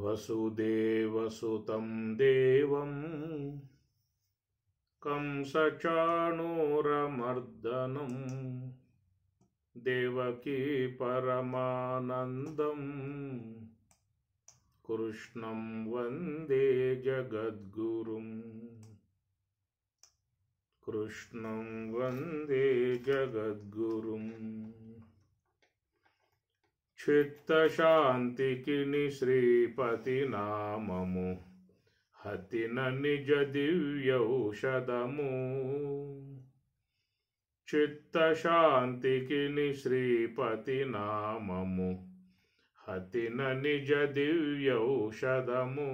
వసుదేవసుతం దేవం కంసచాణూరమర్దనం దేవకీ పరమానందం కృష్ణం వందే జగద్గురుం కృష్ణం వందే జగద్గురుం చిత్తశాంతికి శ్రీపతి నామము హతిన నిజ దివ్యౌషధము చిత్తశాంతికి శ్రీపతి నామము హతిన నిజ దివ్యౌషధము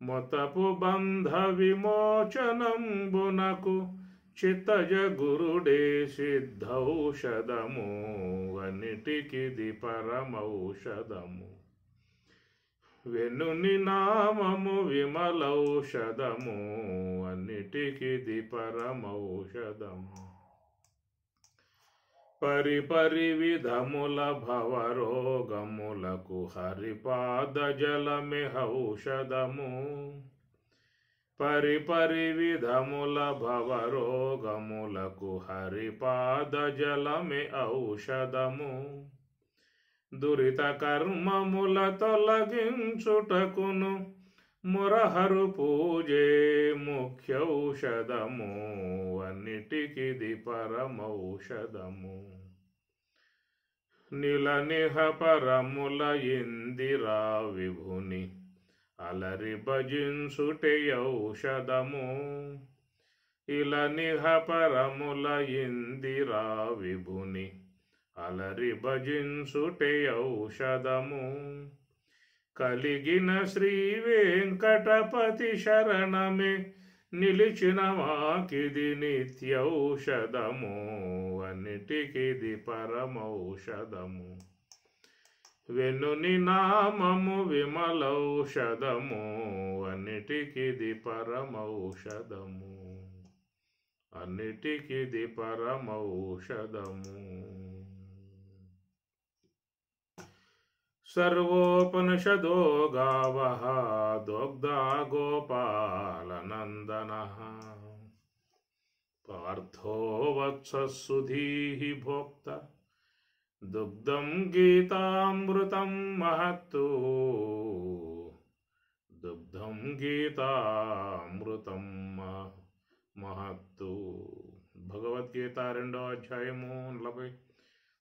మొతపు బంధ విమోచనంబునకు చిత్తజ గురుడే సిద్ధౌషధము అన్నిటికిది పరమౌషధము వెనుని నామము విమలౌషధము అన్నిటికిది పరమౌషధము పరిపరి విధముల భవరోగములకు హరిపాద జలమే ఔషధము పరిపరి విధముల భవరోగములకు హరిపాద జలమే ఔషధము దురిత కర్మముల తొలగించుటకును మురహరు పూజే ముఖ్యౌషధము అన్నిటికిది పరమౌషధము నిలనిహ పరముల ఇందిరా విభుని అలరి భజించుటే ఔషధము ఇలనిహ పరముల ఇందిరా విభుని అలరి భజించుటే ఔషధము కలిగిన శ్రీ వెంకటపతి శరణమే నిలిచిన మాకిది నిత్యౌషధము అన్నిటికిది పరమౌషధము వెనుని నామము విమలౌషధము అన్నిటికిది పరమౌషధము అన్నిటికిది పరమౌషధము సర్వోపనిషదో గావః దోగ్ధా గోపాలనందనః పార్థో వత్సః భోక్త దుగ్ధం గీతామృతం మహత్తు దుగ్ధం గీతామృతం మహత్తు భగవద్గీత 2వ అధ్యాయము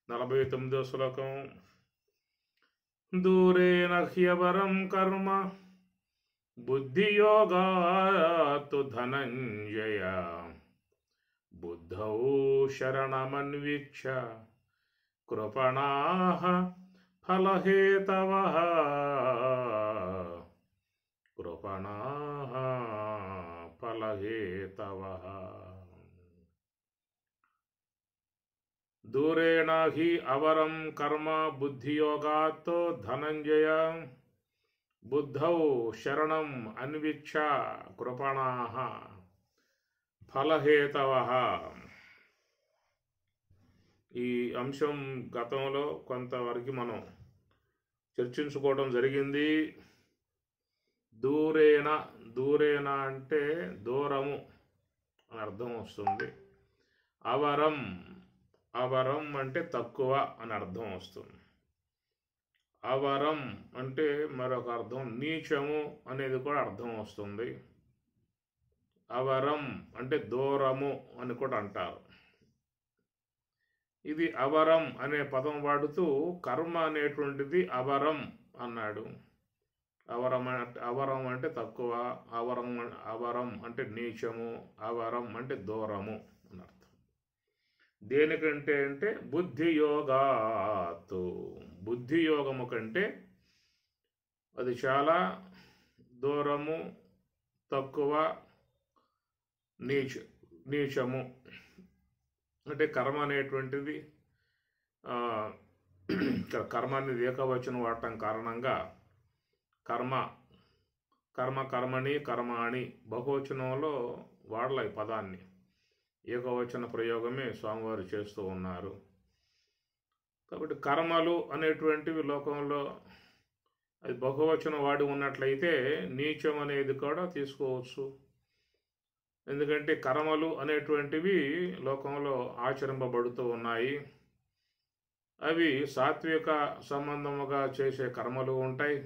49వ శ్లోకం దూరేణ హ్యవరం కర్మ బుద్ధియోగాత్ ధనంజయ బుద్ధౌ శరణమన్వీక్ష కృపణాః ఫలహేతవః కృపణాః ఫలహేతవః దూరేణ హి అవరం కర్మ బుద్ధియోగాత్ ధనంజయ బుద్ధౌ శరణం అన్విక్ష కృపణాః ఫలహేతవః. ఈ అంశం గతంలో కొంతవరకు మనం చర్చించుకోవడం జరిగింది. దూరేణ దూరేణ అంటే దూరము అని అర్థం వస్తుంది. అవరం అవరం అంటే తక్కువ అని అర్థం వస్తుంది. అవరం అంటే మరొక అర్థం నీచము అనేది కూడా అర్థం వస్తుంది. అవరం అంటే దూరము అని కూడా అంటారు. ఇది అవరం అనే పదం వాడుతూ కర్మ అనేటువంటిది అవరం అన్నాడు. అవరం అంటే తక్కువ, అవరం అంటే నీచము, అవరం అంటే దూరము అని అర్థం. దేనికంటే అంటే బుద్ధియోగాత్, బుద్ధియోగము కంటే అది చాలా దూరము, తక్కువ, నీచము. అంటే కర్మ అనేటువంటిది కర్మ అనేది ఏకవచనం వాడటం కారణంగా కర్మణి కర్మాణి బహువచనంలో వాడలే ఈ పదాన్ని. ఏకవచన ప్రయోగమే స్వామివారు చేస్తూ ఉన్నారు. కాబట్టి కర్మలు అనేటువంటివి లోకంలో అది బహువచనం వాడి ఉన్నట్లయితే నీచం అనేది కూడా తీసుకోవచ్చు. ఎందుకంటే కర్మలు అనేటువంటివి లోకంలో ఆచరింపబడుతూ ఉన్నాయి. అవి సాత్విక సంబంధముగా చేసే కర్మలు ఉంటాయి,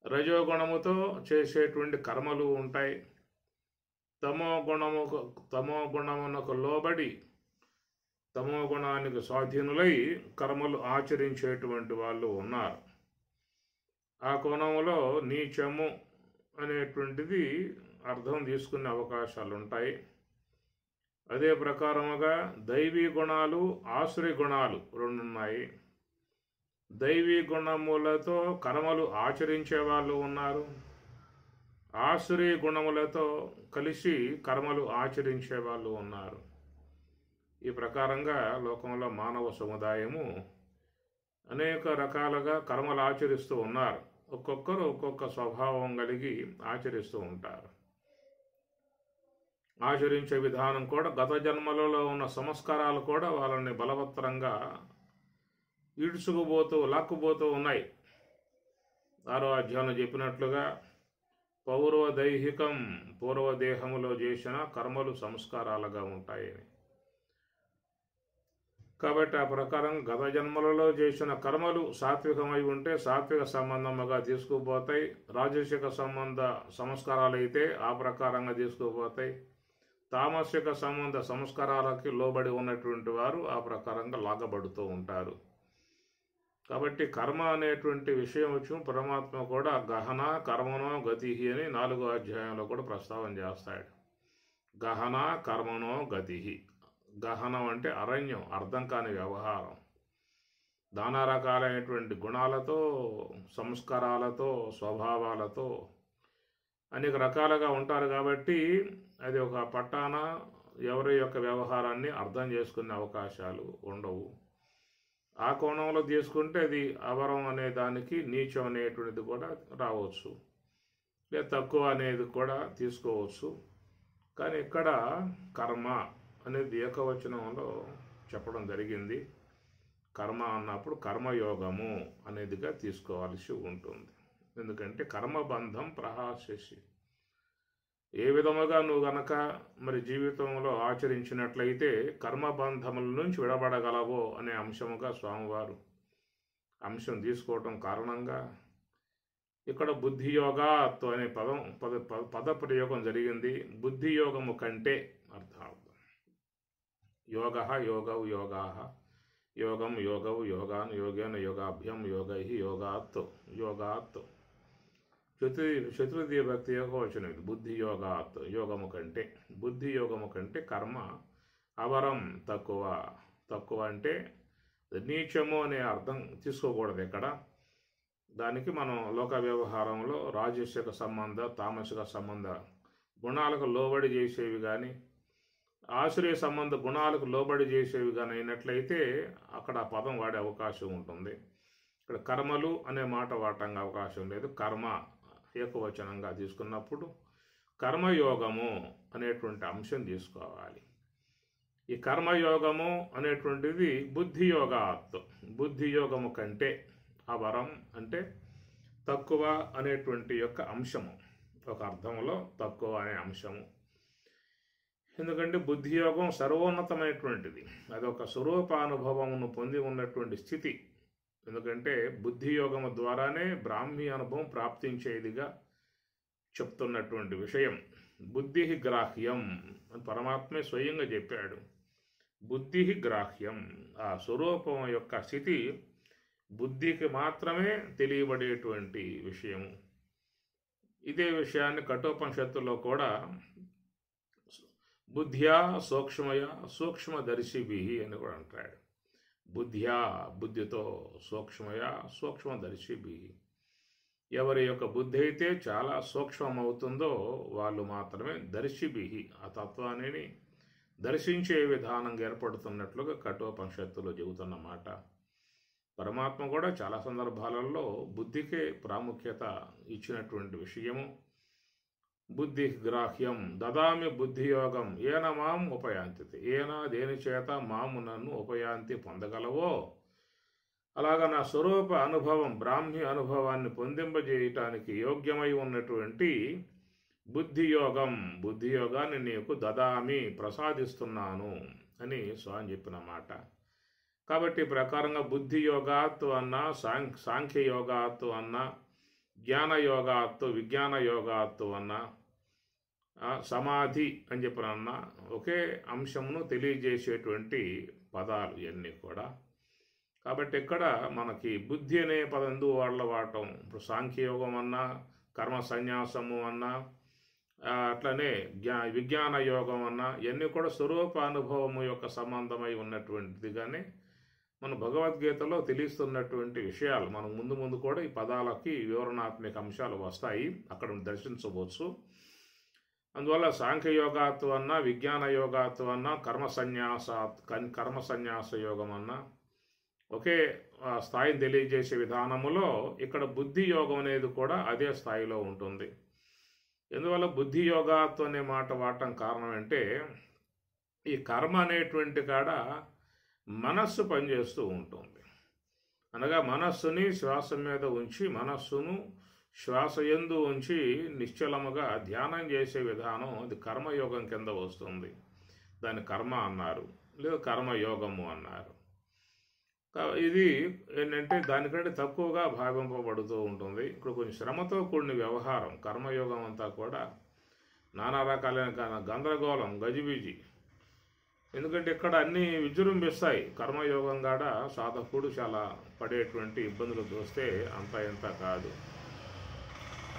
రజోగుణముతో చేసేటువంటి కర్మలు ఉంటాయి. తమో గుణమునకు లోబడి తమో గుణానికి స్వాధీనులై కర్మలు ఆచరించేటువంటి వాళ్ళు ఉన్నారు. ఆ కోణంలో నీచము అనేటువంటిది అర్థం తీసుకునే అవకాశాలు ఉంటాయి. అదే ప్రకారముగా దైవీ గుణాలు, ఆసురీ గుణాలు రెండు ఉన్నాయి. దైవీ గుణములతో కర్మలు ఆచరించే వాళ్ళు ఉన్నారు, ఆసురీ గుణములతో కలిసి కర్మలు ఆచరించే వాళ్ళు ఉన్నారు. ఈ ప్రకారంగా లోకంలో మానవ సముదాయము అనేక రకాలుగా కర్మలు ఆచరిస్తూ ఉన్నారు. ఒక్కొక్కరు ఒక్కొక్క స్వభావం కలిగి ఆచరిస్తూ ఉంటారు. ఆచరించే విధానం కూడా గత జన్మలలో ఉన్న సంస్కారాలు కూడా వాళ్ళని బలవత్తరంగా లాక్కుపోతూ ఉన్నాయి. 6వ అధ్యాయంలో చెప్పినట్లుగా పౌర్వదైహికం పూర్వదేహములో చేసిన కర్మలు సంస్కారాలుగా ఉంటాయని. కాబట్టి ఆ ప్రకారం గత జన్మలలో చేసిన కర్మలు సాత్వికమై ఉంటే సాత్విక సంబంధముగా తీసుకుపోతాయి. రాజసిక సంబంధ సంస్కారాలు అయితే ఆ ప్రకారంగా తీసుకుపోతాయి. తామసిక సంబంధ సంస్కారాలకి లోబడి ఉన్నటువంటి వారు ఆ ప్రకారంగా లాగబడుతూ ఉంటారు. కాబట్టి కర్మ అనేటువంటి విషయం వచ్చి పరమాత్మ కూడా గహన కర్మనో గతి అని 4వ అధ్యాయంలో కూడా ప్రస్తావన చేస్తాడు. గహన కర్మనో గతి. గహనం అంటే అరణ్యం, అర్థం కాని వ్యవహారం. నానా రకాలైనటువంటి గుణాలతో, సంస్కారాలతో, స్వభావాలతో అనేక రకాలుగా ఉంటారు. కాబట్టి అది ఒక పట్టాన ఎవరి యొక్క వ్యవహారాన్ని అర్థం చేసుకునే అవకాశాలు ఉండవు. ఆ కోణంలో తీసుకుంటే అది అవరం అనే దానికి నీచం అనేటువంటిది కూడా రావచ్చు, లేదా తక్కువ అనేది కూడా తీసుకోవచ్చు. కానీ ఇక్కడ కర్మ అనేది ఏకవచనంలో చెప్పడం జరిగింది. కర్మ అన్నప్పుడు కర్మయోగము అనేదిగా తీసుకోవాల్సి ఉంటుంది. ఎందుకంటే కర్మబంధం ప్రహాసేసి ఏ విధముగా నువ్వు గనక మరి జీవితంలో ఆచరించినట్లయితే కర్మబంధముల నుంచి విడబడగలవో అనే అంశముగా స్వామివారు అంశం తీసుకోవటం కారణంగా ఇక్కడ బుద్ధియోగాత్ అనే పద ప్రయోగం జరిగింది. బుద్ధియోగము కంటే అర్థార్థం యోగ యోగౌ యోగా యోగం యోగౌ యోగాన్ యోగేన యోగాభ్యం యోగై యోగాత్ చతుర్థి భక్తి ఏకవచనం ఇది. బుద్ధి యోగాత్ యోగము కంటే, బుద్ధి యోగము కంటే కర్మ అవరం తక్కువ అంటే నీచము అనే అర్థం తీసుకోకూడదు ఇక్కడ. దానికి మనం లోక వ్యవహారంలో రాజసిక సంబంధ తామసిక సంబంధ గుణాలకు లోబడి చేసేవి కానీ, ఆశ్రయ సంబంధ గుణాలకు లోబడి చేసేవి కానీ అయినట్లయితే అక్కడ ఆ పదం వాడే అవకాశం ఉంటుంది. ఇక్కడ కర్మలు అనే మాట వాడటానికి అవకాశం లేదు. కర్మ ఏకవచనంగా తీసుకున్నప్పుడు కర్మయోగము అనేటువంటి అంశం తీసుకోవాలి. ఈ కర్మయోగము అనేటువంటిది బుద్ధియోగము కంటే అవరం అంటే తక్కువ అనేటువంటి యొక్క అంశము, ఒక అర్థంలో తక్కువ అనే అంశము. ఎందుకంటే బుద్ధియోగం సర్వోన్నతమైనటువంటిది, అదొక స్వరూపానుభవమును పొంది ఉన్నటువంటి స్థితి. ఎందుకంటే బుద్ధియోగము ద్వారానే బ్రాహ్మీ అనుభవం ప్రాప్తించేదిగా చెప్తున్నటువంటి విషయం. బుద్ధి గ్రాహ్యం అని పరమాత్మే స్వయంగా చెప్పాడు. బుద్ధి గ్రాహ్యం, ఆ స్వరూపం యొక్క స్థితి బుద్ధికి మాత్రమే తెలియబడేటువంటి విషయము. ఇదే విషయాన్ని కఠోపనిషత్తులో కూడా బుద్ధ్యా సూక్ష్మదర్శిభి అని కూడా అంటాడు. బుద్ధితో సూక్ష్మదర్శిభి, ఎవరి యొక్క బుద్ధి అయితే చాలా సూక్ష్మమవుతుందో వాళ్ళు మాత్రమే దర్శిభి, ఆ తత్వాన్ని దర్శించే విధానంగా ఏర్పడుతున్నట్లుగా కఠోపనిషత్తులో చెబుతున్న మాట. పరమాత్మ కూడా చాలా సందర్భాలలో బుద్ధికే ప్రాముఖ్యత ఇచ్చినటువంటి విషయము. బుద్ధి గ్రాహ్యం దదామి బుద్ధియోగం ఏన మాం ఉపయాంతి, ఏనా దేని చేత మాము నన్ను ఉపయాంతి పొందగలవో అలాగా నా స్వరూప అనుభవం బ్రాహ్మీ అనుభవాన్ని పొందింపజేయటానికి యోగ్యమై ఉన్నటువంటి బుద్ధి యోగాన్ని నీకు దదామి ప్రసాదిస్తున్నాను అని స్వామి చెప్పిన మాట. కాబట్టి ఈ ప్రకారంగా బుద్ధి యోగాత్ అన్నా సాంఖ్య యోగాత్ అన్నా జ్ఞాన యోగాత్ విజ్ఞాన యోగాత్ అన్నా సమాధి అని చెప్పినన్నా ఒకే అంశమును తెలియజేసేటువంటి పదాలు ఇవన్నీ కూడా. కాబట్టి ఇక్కడ మనకి బుద్ధి అనే పదం ఎందుకు వాడటం, ఇప్పుడు సాంఖ్యయోగం అన్నా కర్మ సన్యాసము అన్నా అట్లనే విజ్ఞాన యోగం అన్నా ఇవన్నీ కూడా స్వరూప అనుభవము యొక్క సంబంధమై ఉన్నటువంటిదిగానే మన భగవద్గీతలో తెలుస్తున్నటువంటి విషయాలు. మనం ముందు కూడా ఈ పదాలకి వివరణాత్మక అంశాలు వస్తాయి, అక్కడ దర్శించవచ్చు. అందువల్ల సాంఖ్యయోగాత్వం అన్నా విజ్ఞాన యోగాత్వం అన్నా కర్మ సన్యాస యోగం అన్నా ఒకే స్థాయిని తెలియజేసే విధానములో ఇక్కడ బుద్ధి యోగం అనేది కూడా అదే స్థాయిలో ఉంటుంది. ఎందువల్ల బుద్ధి యోగాత్వం అనే మాట వాడటం కారణం అంటే ఈ కర్మ అనేటువంటి కాడ మనస్సు పనిచేస్తూ ఉంటుంది. అనగా మనస్సుని శ్వాస మీద ఉంచి మనస్సును శ్వాస యందు ఉంచి నిశ్చలముగా ధ్యానం చేసే విధానం అది కర్మయోగం కింద వస్తుంది. దాన్ని కర్మ అన్నారు, లేదా కర్మయోగము అన్నారు. ఇది ఏంటంటే దానికంటే తక్కువగా భావింపబడుతూ ఉంటుంది. ఇక్కడ కొంచెం శ్రమతో కూడిన వ్యవహారం. కర్మయోగం అంతా కూడా నానా రకాలైన గందరగోళం, గజిబిజి. ఎందుకంటే ఇక్కడ అన్నీ విజృంభిస్తాయి. కర్మయోగం కాడ సాధకుడు చాలా పడేటువంటి ఇబ్బందులు చూస్తే అంత ఎంత కాదు.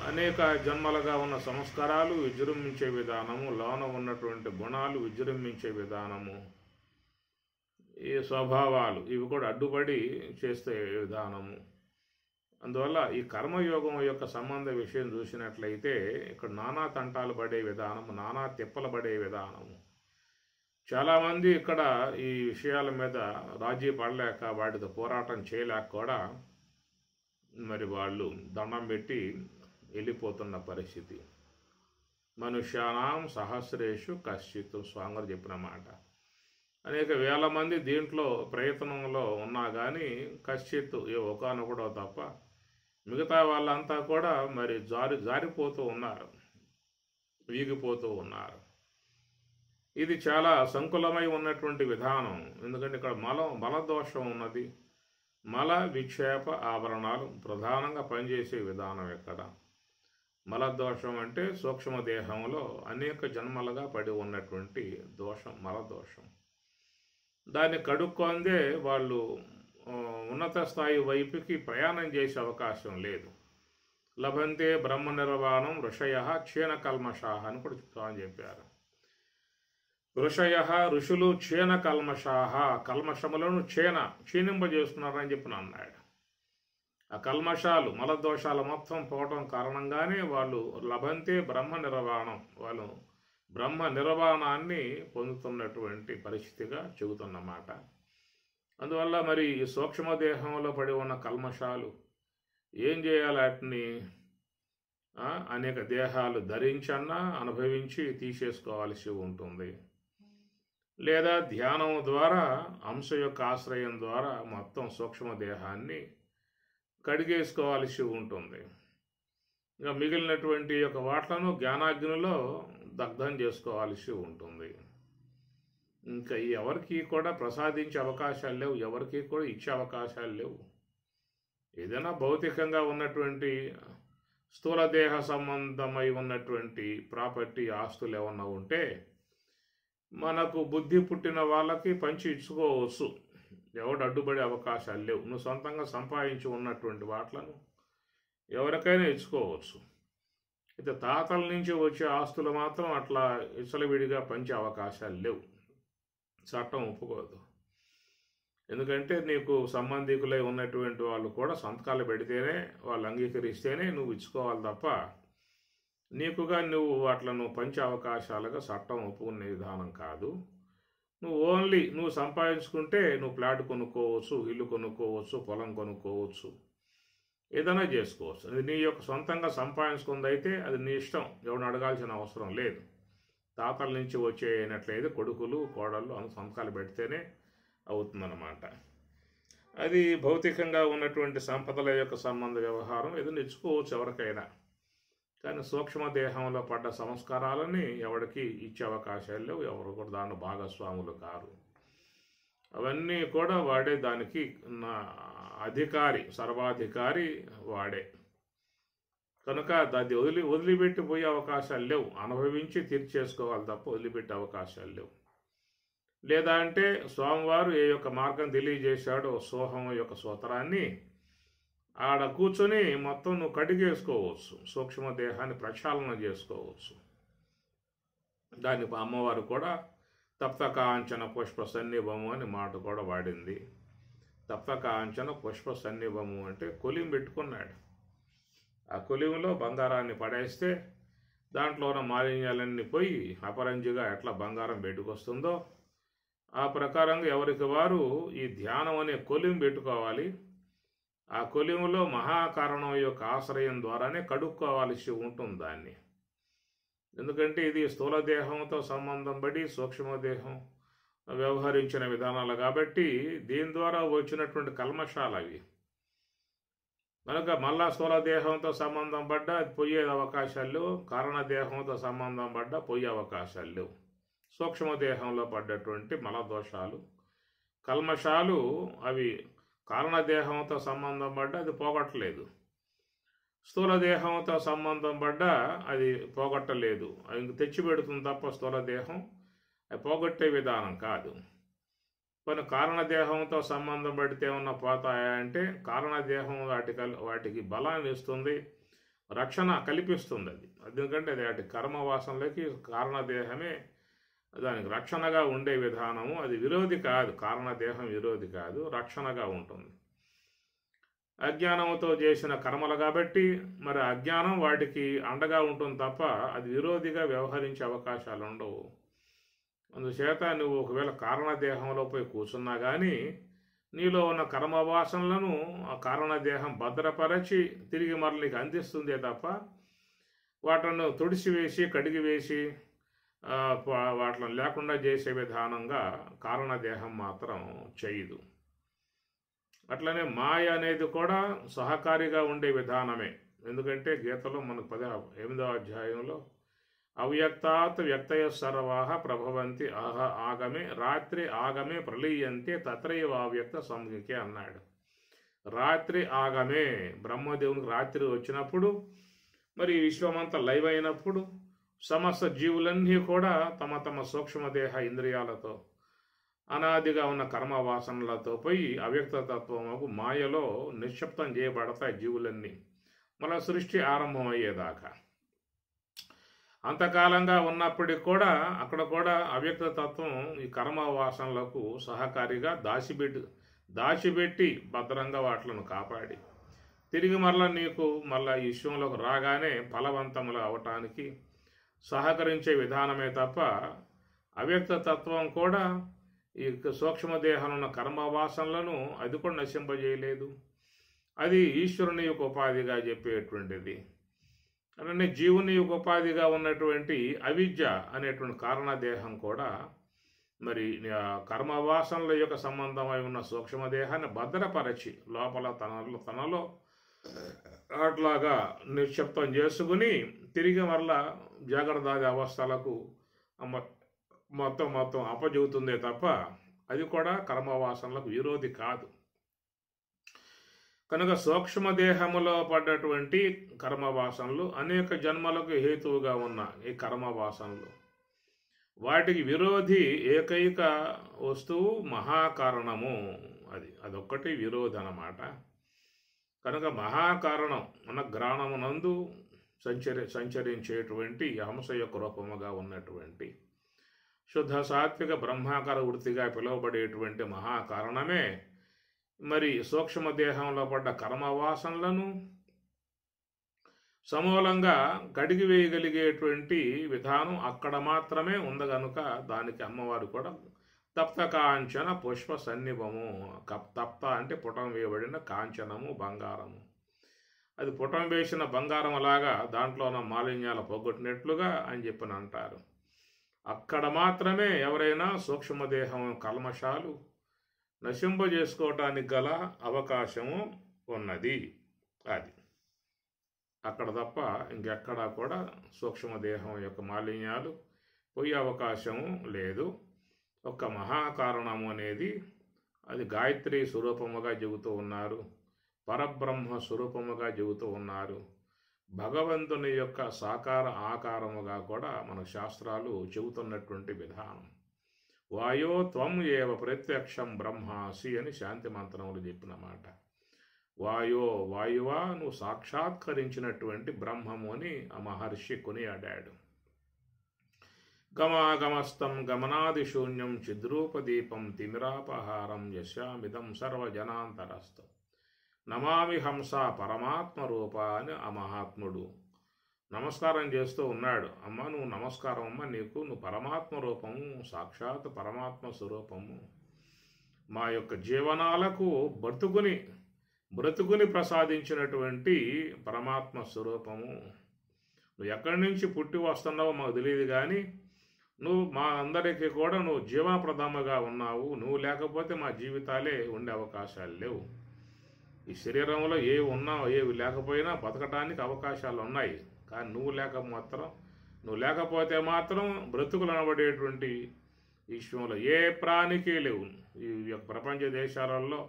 అనేక జన్మలుగా ఉన్న సంస్కారాలు విజృంభించే విధానము, లోన ఉన్నటువంటి గుణాలు విజృంభించే విధానము, ఈ స్వభావాలు ఇవి కూడా అడ్డుపడి చేసే విధానము. అందువల్ల ఈ కర్మయోగం యొక్క సంబంధ విషయం చూసినట్లయితే ఇక్కడ నానా తంటాలు పడే విధానము, నానా తిప్పలు పడే విధానము. చాలామంది ఇక్కడ ఈ విషయాల మీద రాజీ పడలేక వాటితో పోరాటం చేయలేక కూడా మరి వాళ్ళు దండం పెట్టి వెళ్ళిపోతున్న పరిస్థితి. మనుష్యానాం సహస్రేషు కశ్చిత్ స్వామి చెప్పిన మాట. అనేక వేల మంది దీంట్లో ప్రయత్నంలో ఉన్నా కానీ కశ్చిత్ ఒకనొకడో తప్ప మిగతా వాళ్ళంతా కూడా మరి జారిపోతూ ఉన్నారు, వీగిపోతూ ఉన్నారు. ఇది చాలా సంకులమై ఉన్నటువంటి విధానం. ఎందుకంటే ఇక్కడ మలదోషం ఉన్నది. మల విక్షేప ఆవరణాలు ప్రధానంగా పనిచేసే విధానం. ఇక్కడ మలదోషం అంటే సూక్ష్మదేహంలో అనేక జన్మలుగా పడి ఉన్నటువంటి దోషం, మలదోషం. దాన్ని కడుక్కొందే వాళ్ళు ఉన్నత స్థాయి వైపుకి ప్రయాణం చేసే అవకాశం లేదు. లభంతే బ్రహ్మ నిర్వాణం ఋషయ క్షీణ కల్మషాహ అని కూడా స్వామి చెప్పారు. ఋషులు క్షీణ కల్మషాహ, కల్మషములను క్షీణింపజేస్తున్నారని చెప్పి అన్నాడు. ఆ కల్మషాలు, మలదోషాలు మొత్తం పోవటం కారణంగానే వాళ్ళు లభంతే బ్రహ్మ నిర్వాణం, వాళ్ళు బ్రహ్మ నిర్వాణాన్ని పొందుతున్నటువంటి పరిస్థితిగా చెబుతున్నమాట. అందువల్ల మరి ఈ సూక్ష్మదేహంలో పడి ఉన్న కల్మషాలు ఏం చేయాలి? వాటిని అనేక దేహాలు ధరించన్నా అనుభవించి తీసేసుకోవాల్సి ఉంటుంది. లేదా ధ్యానం ద్వారా, అంశ యొక్క ఆశ్రయం ద్వారా మొత్తం సూక్ష్మదేహాన్ని కడిగేసుకోవాల్సి ఉంటుంది. ఇంకా మిగిలినటువంటి యొక్క వాట్లను జ్ఞానాగ్నిలో దగ్ధం చేసుకోవాల్సి ఉంటుంది. ఇంకా ఎవరికి కూడా ప్రసాదించే అవకాశాలు లేవు, ఎవరికి కూడా ఇచ్చే అవకాశాలు లేవు. ఏదైనా భౌతికంగా ఉన్నటువంటి స్థూల దేహ సంబంధమై ఉన్నటువంటి ప్రాపర్టీ, ఆస్తులు ఏమన్నా ఉంటే మనకు బుద్ధి పుట్టిన వాళ్ళకి పంచి ఇచ్చుకోవచ్చు. ఎవడు అడ్డుపడే అవకాశాలు లేవు. నువ్వు సొంతంగా సంపాదించి ఉన్నటువంటి వాట్లను ఎవరికైనా ఇచ్చుకోవచ్చు. అయితే తాతల నుంచి వచ్చే ఆస్తులు మాత్రం అట్లా ఇసలవిడిగా పంచే అవకాశాలు లేవు. చట్టం ఒప్పుకోదు. ఎందుకంటే నీకు సంబంధికులై ఉన్నటువంటి వాళ్ళు కూడా సంతకాలు పెడితేనే, వాళ్ళు అంగీకరిస్తేనే నువ్వు ఇచ్చుకోవాలి తప్ప నీకుగా నువ్వు పంచే అవకాశాలుగా చట్టం ఒప్పుకునే విధానం కాదు. నువ్వు సంపాదించుకుంటే నువ్వు ప్లాట్ కొనుక్కోవచ్చు, ఇల్లు కొనుక్కోవచ్చు, పొలం కొనుక్కోవచ్చు, ఏదైనా చేసుకోవచ్చు. అది నీ యొక్క సొంతంగా సంపాదించుకుందైతే అది నీ ఇష్టం, ఎవరిని అడగాల్సిన అవసరం లేదు. తాతల నుంచి వచ్చేనట్లయితే కొడుకులు, కోడళ్ళు సంతకాలు పెడితేనే అవుతుందన్నమాట. అది భౌతికంగా ఉన్నటువంటి సంపదల యొక్క సంబంధ వ్యవహారం ఏదో ఇచ్చుకోవచ్చు ఎవరికైనా. కానీ సూక్ష్మ దేహంలో పడ్డ సంస్కారాలని ఎవరికి ఇచ్చే అవకాశాలు లేవు, ఎవరు కూడా దాని భాగస్వాములు కారు. అవన్నీ కూడా వాడే దానికి అధికారి, సర్వాధికారి వాడే. కనుక దాన్ని వదిలిపెట్టిపోయే అవకాశాలు లేవు. అనుభవించి తీర్చేసుకోవాలి తప్ప వదిలిపెట్టే అవకాశాలు లేవు. లేదా అంటే స్వామివారు ఏ యొక్క మార్గం తెలియజేశాడో సోహం యొక్క సూత్రాన్ని ఆడ కూర్చొని మొత్తం నువ్వు కడిగేసుకోవచ్చు, సూక్ష్మదేహాన్ని ప్రక్షాళన చేసుకోవచ్చు. దాని అమ్మవారు కూడా తప్తకాంచన పుష్ప సన్నిభము అని మాట కూడా వాడింది. తప్తకాంచన పుష్ప సన్నిభము అంటే కొలిం పెట్టుకున్నాడు. ఆ కొలింలో బంగారాన్ని పడేస్తే దాంట్లో ఉన్న మాలిన్యాలన్నీ పోయి అపరంజిగా ఎట్లా బంగారం పెట్టుకొస్తుందో ఆ ప్రకారంగా ఎవరికి వారు ఈ ధ్యానం అనే కొలిం పెట్టుకోవాలి. ఆ కొలిములో మహాకారణం యొక్క ఆశ్రయం ద్వారానే కడుక్కోవాల్సి ఉంటుంది దాన్ని. ఎందుకంటే ఇది స్థూల దేహంతో సంబంధం పడి సూక్ష్మదేహం వ్యవహరించిన విధానాలు కాబట్టి దీని ద్వారా వచ్చినటువంటి కల్మషాలు అవి. కనుక మళ్ళా స్థూల దేహంతో సంబంధం పడ్డా అది పోయే అవకాశాలు లేవు, కారణదేహంతో సంబంధం పడ్డా పోయే అవకాశాలు లేవు. సూక్ష్మదేహంలో పడ్డటువంటి మలదోషాలు, కల్మషాలు అవి కారణదేహంతో సంబంధం పడ్డా అది పోగొట్టలేదు, స్థూల దేహంతో సంబంధం పడ్డా అది పోగొట్టలేదు. ఇంక తెచ్చిపెడుతుంది తప్ప స్థూల దేహం అది పోగొట్టే విధానం కాదు. కొన్ని కారణదేహంతో సంబంధం పడితే ఏమన్నా పోతాయా అంటే కారణదేహం వాటికి బలాన్ని ఇస్తుంది, రక్షణ కల్పిస్తుంది. అది ఎందుకంటే అది వాటి కర్మవాసనలోకి కారణదేహమే దానికి రక్షణగా ఉండే విధానము. అది విరోధి కాదు, కారణదేహం విరోధి కాదు, రక్షణగా ఉంటుంది. అజ్ఞానంతో చేసిన కర్మలు కాబట్టి మరి అజ్ఞానం వాటికి అండగా ఉంటుంది తప్ప అది విరోధిగా వ్యవహరించే అవకాశాలు ఉండవు. అందుచేత నువ్వు ఒకవేళ కారణదేహంలో పోయి కూర్చున్నా కానీ నీలో ఉన్న కర్మవాసనలను ఆ కారణదేహం భద్రపరచి తిరిగి మరల నీకు అందిస్తుందే తప్ప వాటిని తుడిసివేసి కడిగివేసి వాటిని లేకుండా చేసే విధానంగా కారణదేహం మాత్రం చేయదు. అట్లనే మాయ అనేది కూడా సహకారిగా ఉండే విధానమే. ఎందుకంటే గీతలో మనకు 8వ అధ్యాయంలో అవ్యక్తాత్ వ్యక్తయ సర్వాహ ప్రభవంతి ఆగమే రాత్రి ఆగమే ప్రళీయంతే తత్రైవ అవ్యక్త సంజ్ఞకే అన్నాడు. రాత్రి ఆగమే, బ్రహ్మదేవునికి రాత్రి వచ్చినప్పుడు మరి విశ్వమంతా లైవ్ అయినప్పుడు సమస్త జీవులన్నీ కూడా తమ తమ సూక్ష్మదేహ ఇంద్రియాలతో అనాదిగా ఉన్న కర్మవాసనలతో పోయి అవ్యక్తతత్వముకు మాయలో నిశ్శబ్దం చేయబడతాయి జీవులన్నీ మళ్ళీ సృష్టి ఆరంభమయ్యేదాకా. అంతకాలంగా ఉన్నప్పటికి కూడా అక్కడ కూడా అవ్యక్తతత్వం ఈ కర్మవాసనలకు సహకారిగా దాచిపెట్టి భద్రంగా వాటిలను కాపాడి తిరిగి మరలా నీకు మళ్ళా ఈ విశ్వంలోకి రాగానే ఫలవంతములు అవటానికి సహకరించే విధానమే తప్ప అవ్యక్తతత్వం కూడా ఈ సూక్ష్మదేహం ఉన్న కర్మవాసనలను అది కూడా నశింపజేయలేదు. అది ఈశ్వరుని యొక్క ఉపాధిగా చెప్పేటువంటిది. అలానే జీవుని యొక్క ఉపాధిగా ఉన్నటువంటి అవిద్య అనేటువంటి కారణదేహం కూడా మరి కర్మవాసనల యొక్క సంబంధమై ఉన్న సూక్ష్మదేహాన్ని భద్రపరచి లోపల తనలో అట్లాగా నిశ్శబ్దం చేసుకుని తిరిగి మరలా జాగ్రత్త అవస్థలకు మొత్తం అప్పజెబుతుందే తప్ప అది కూడా కర్మవాసనలకు విరోధి కాదు. కనుక సూక్ష్మదేహములో పడ్డటువంటి కర్మవాసనలు అనేక జన్మలకు హేతువుగా ఉన్న ఈ కర్మవాసనలు వాటికి విరోధి ఏకైక వస్తువు మహాకారణము. అదొక్కటి విరోధి అన్నమాట. కనుక మహాకారణం మన గ్రాణమునందు సంచరించేటువంటి హంస యొక్క రూపముగా ఉన్నటువంటి శుద్ధ సాత్విక బ్రహ్మాకార వృత్తిగా పిలువబడేటువంటి మహాకారణమే మరి సూక్ష్మదేహంలో పడ్డ కర్మవాసనలను సమూలంగా కడిగివేయగలిగేటువంటి విధానం అక్కడ మాత్రమే ఉంది. కనుక దానికి అమ్మవారు కూడా తప్త కాంచన పుష్ప సన్నిభము. తప్త అంటే పుటం వేయబడిన కాంచనము బంగారము. అది పుటం వేసిన బంగారం లాగా దాంట్లో ఉన్న మాలిన్యాలు పోగొట్టినట్లుగా అని చెప్పని అంటారు. అక్కడ మాత్రమే ఎవరైనా సూక్ష్మదేహం కల్మషాలు నశింపజేసుకోవటానికి గల అవకాశము ఉన్నది. అది అక్కడ తప్ప ఇంకెక్కడా కూడా సూక్ష్మదేహం యొక్క మాలిన్యాలు పోయే అవకాశము లేదు. ఒక్క మహాకారణము అనేది అది గాయత్రి స్వరూపముగా చెబుతూ ఉన్నారు, పరబ్రహ్మ స్వరూపముగా చెబుతూ ఉన్నారు. భగవంతుని యొక్క సాకార ఆకారముగా కూడా మన శాస్త్రాలు చెబుతున్నటువంటి విధానం. వాయో త్వం ఏవ ప్రత్యక్షం బ్రహ్మాసి అని శాంతి మంత్రములు చెప్పిన మాట. వాయువా నువ్వు సాక్షాత్కరించినటువంటి బ్రహ్మము అని ఆ మహర్షి కొనియాడాడు. గమాగమస్తం గమనాదిశూన్యం చిద్రూపదీపం తిమిరాపహారం యశామిదం సర్వజనాంతరస్థం నమామి హంస పరమాత్మ రూప అని ఆ మహాత్ముడు నమస్కారం చేస్తూ ఉన్నాడు. అమ్మ నువ్వు నమస్కారం అమ్మ, నువ్వు పరమాత్మ రూపము, సాక్షాత్ పరమాత్మ స్వరూపము. మా యొక్క జీవనాలకు బ్రతుకుని ప్రసాదించినటువంటి పరమాత్మ స్వరూపము. నువ్వు ఎక్కడి నుంచి పుట్టి వస్తున్నావో మాకు తెలియదు, కానీ నువ్వు మా అందరికీ కూడా నువ్వు జీవనప్రదముగా ఉన్నావు. నువ్వు లేకపోతే మా జీవితాలే ఉండే అవకాశాలు లేవు. ఈ శరీరంలో ఏవి ఉన్నా ఏవి లేకపోయినా బతకడానికి అవకాశాలు ఉన్నాయి, కానీ నువ్వు లేకపోతే మాత్రం బ్రతుకులు అనబడేటువంటి విశ్వంలో ఏ ప్రాణికి లేవు. ఈ ప్రపంచ దేశాలలో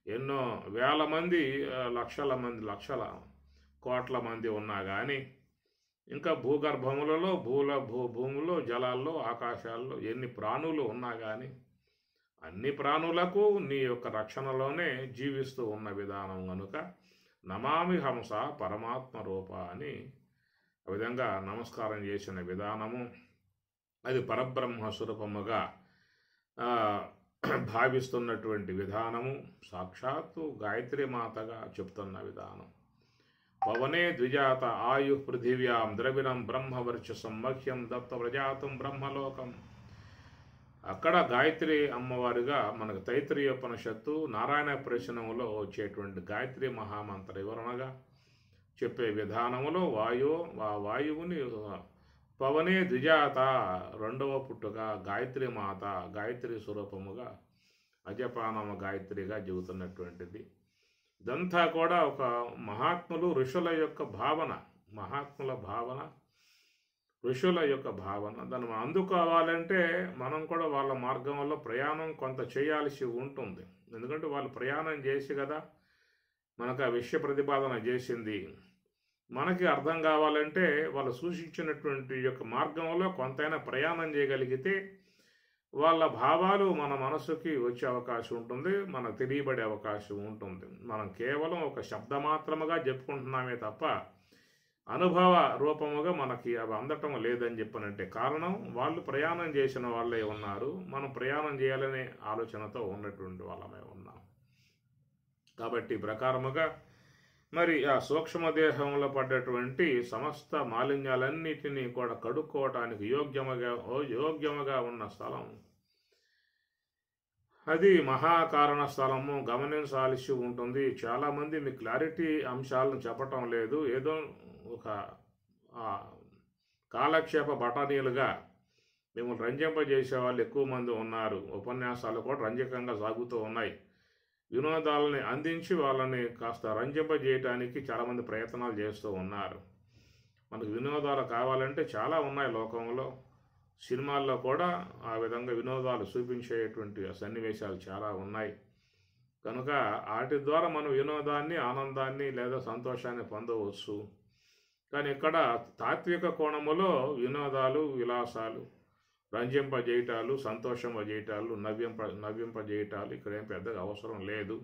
ఎన్నో వేల మంది, లక్షల కోట్ల మంది ఉన్నా కానీ ఇంకా భూగర్భములలో భూములో జలాల్లో ఆకాశాల్లో ఎన్ని ప్రాణులు ఉన్నా కానీ అన్ని ప్రాణులకు నీ యొక్క రక్షణలోనే జీవిస్తూ ఉన్న విధానం కనుక నమామి హంస పరమాత్మ రూప అని ఆ విధంగా నమస్కారం చేసిన విధానము అది పరబ్రహ్మ స్వరూపముగా భావిస్తున్నటువంటి విధానము సాక్షాత్తు గాయత్రి మాతగా చెప్తున్న విధానం. పవనే ద్విజాత ఆయు పృథివ్యాం ద్రవిణం బ్రహ్మవర్చసం మహ్యం దత్త ప్రజాతం బ్రహ్మలోకం. అక్కడ గాయత్రి అమ్మవారిగా మనకు తైత్రీయోపనిషత్తు నారాయణ ప్రశ్నములో వచ్చేటువంటి గాయత్రి మహామంత్ర వివరణగా చెప్పే విధానములో వాయువుని పవనే ద్విజాత రెండవ పుట్టుక గాయత్రి మాత, గాయత్రి స్వరూపముగా అజపానమ గాయత్రిగా చెబుతున్నటువంటిది. ఇదంతా కూడా ఒక మహాత్ముల యొక్క భావన. దాన్ని మనం అందుకోవాలంటే మనం కూడా వాళ్ళ మార్గంలో ప్రయాణం కొంత చేయాల్సి ఉంటుంది. ఎందుకంటే వాళ్ళు ప్రయాణం చేసి కదా మనకు ఆ విషయ ప్రతిపాదన చేసింది. మనకి అర్థం కావాలంటే వాళ్ళు సూచించినటువంటి యొక్క మార్గంలో కొంతైనా ప్రయాణం చేయగలిగితే వాళ్ళ భావాలు మన మనసుకి వచ్చే అవకాశం ఉంటుంది, మనకు తెలియబడే అవకాశం ఉంటుంది. మనం కేవలం ఒక శబ్దమాత్రముగా చెప్పుకుంటున్నామే తప్ప అనుభవ రూపముగా మనకి అవి అందటం లేదని చెప్పనంటే కారణం వాళ్ళు ప్రయాణం చేసిన వాళ్ళే ఉన్నారు, మనం ప్రయాణం చేయాలనే ఆలోచనతో ఉన్నటువంటి వాళ్ళమే ఉన్నాం. కాబట్టి ప్రకారముగా మరి ఆ సూక్ష్మదేహంలో పడ్డటువంటి సమస్త మాలిన్యాలన్నిటినీ కూడా కడుక్కోవటానికి యోగ్యముగా ఉన్న స్థలం అది మహాకారణ స్థలము. గమనించాల్సి ఉంటుంది. చాలామంది మీ క్లారిటీ అంశాలను చెప్పటం లేదు, ఏదో ఒక కాలక్షేప బఠానీలుగా మిమ్మల్ని రంజింపజేసే వాళ్ళు ఎక్కువ మంది ఉన్నారు. ఉపన్యాసాలు కూడా రంజకంగా సాగుతూ ఉన్నాయి. వినోదాలని అందించి వాళ్ళని కాస్త రంజింపజేయటానికి చాలామంది ప్రయత్నాలు చేస్తూ ఉన్నారు. మనకు వినోదాలు కావాలంటే చాలా ఉన్నాయి లోకంలో. సినిమాల్లో కూడా ఆ విధంగా వినోదాలు చూపించేటువంటి సన్నివేశాలు చాలా ఉన్నాయి. కనుక వాటి ద్వారా మనం వినోదాన్ని, ఆనందాన్ని లేదా సంతోషాన్ని పొందవచ్చు. కానీ ఇక్కడ తాత్విక కోణములో వినోదాలు, విలాసాలు, రంజింపజేయటాలు, సంతోషంపజేయటాలు, నవ్వింపజేయటాలు ఇక్కడ ఏం పెద్దగా అవసరం లేదు.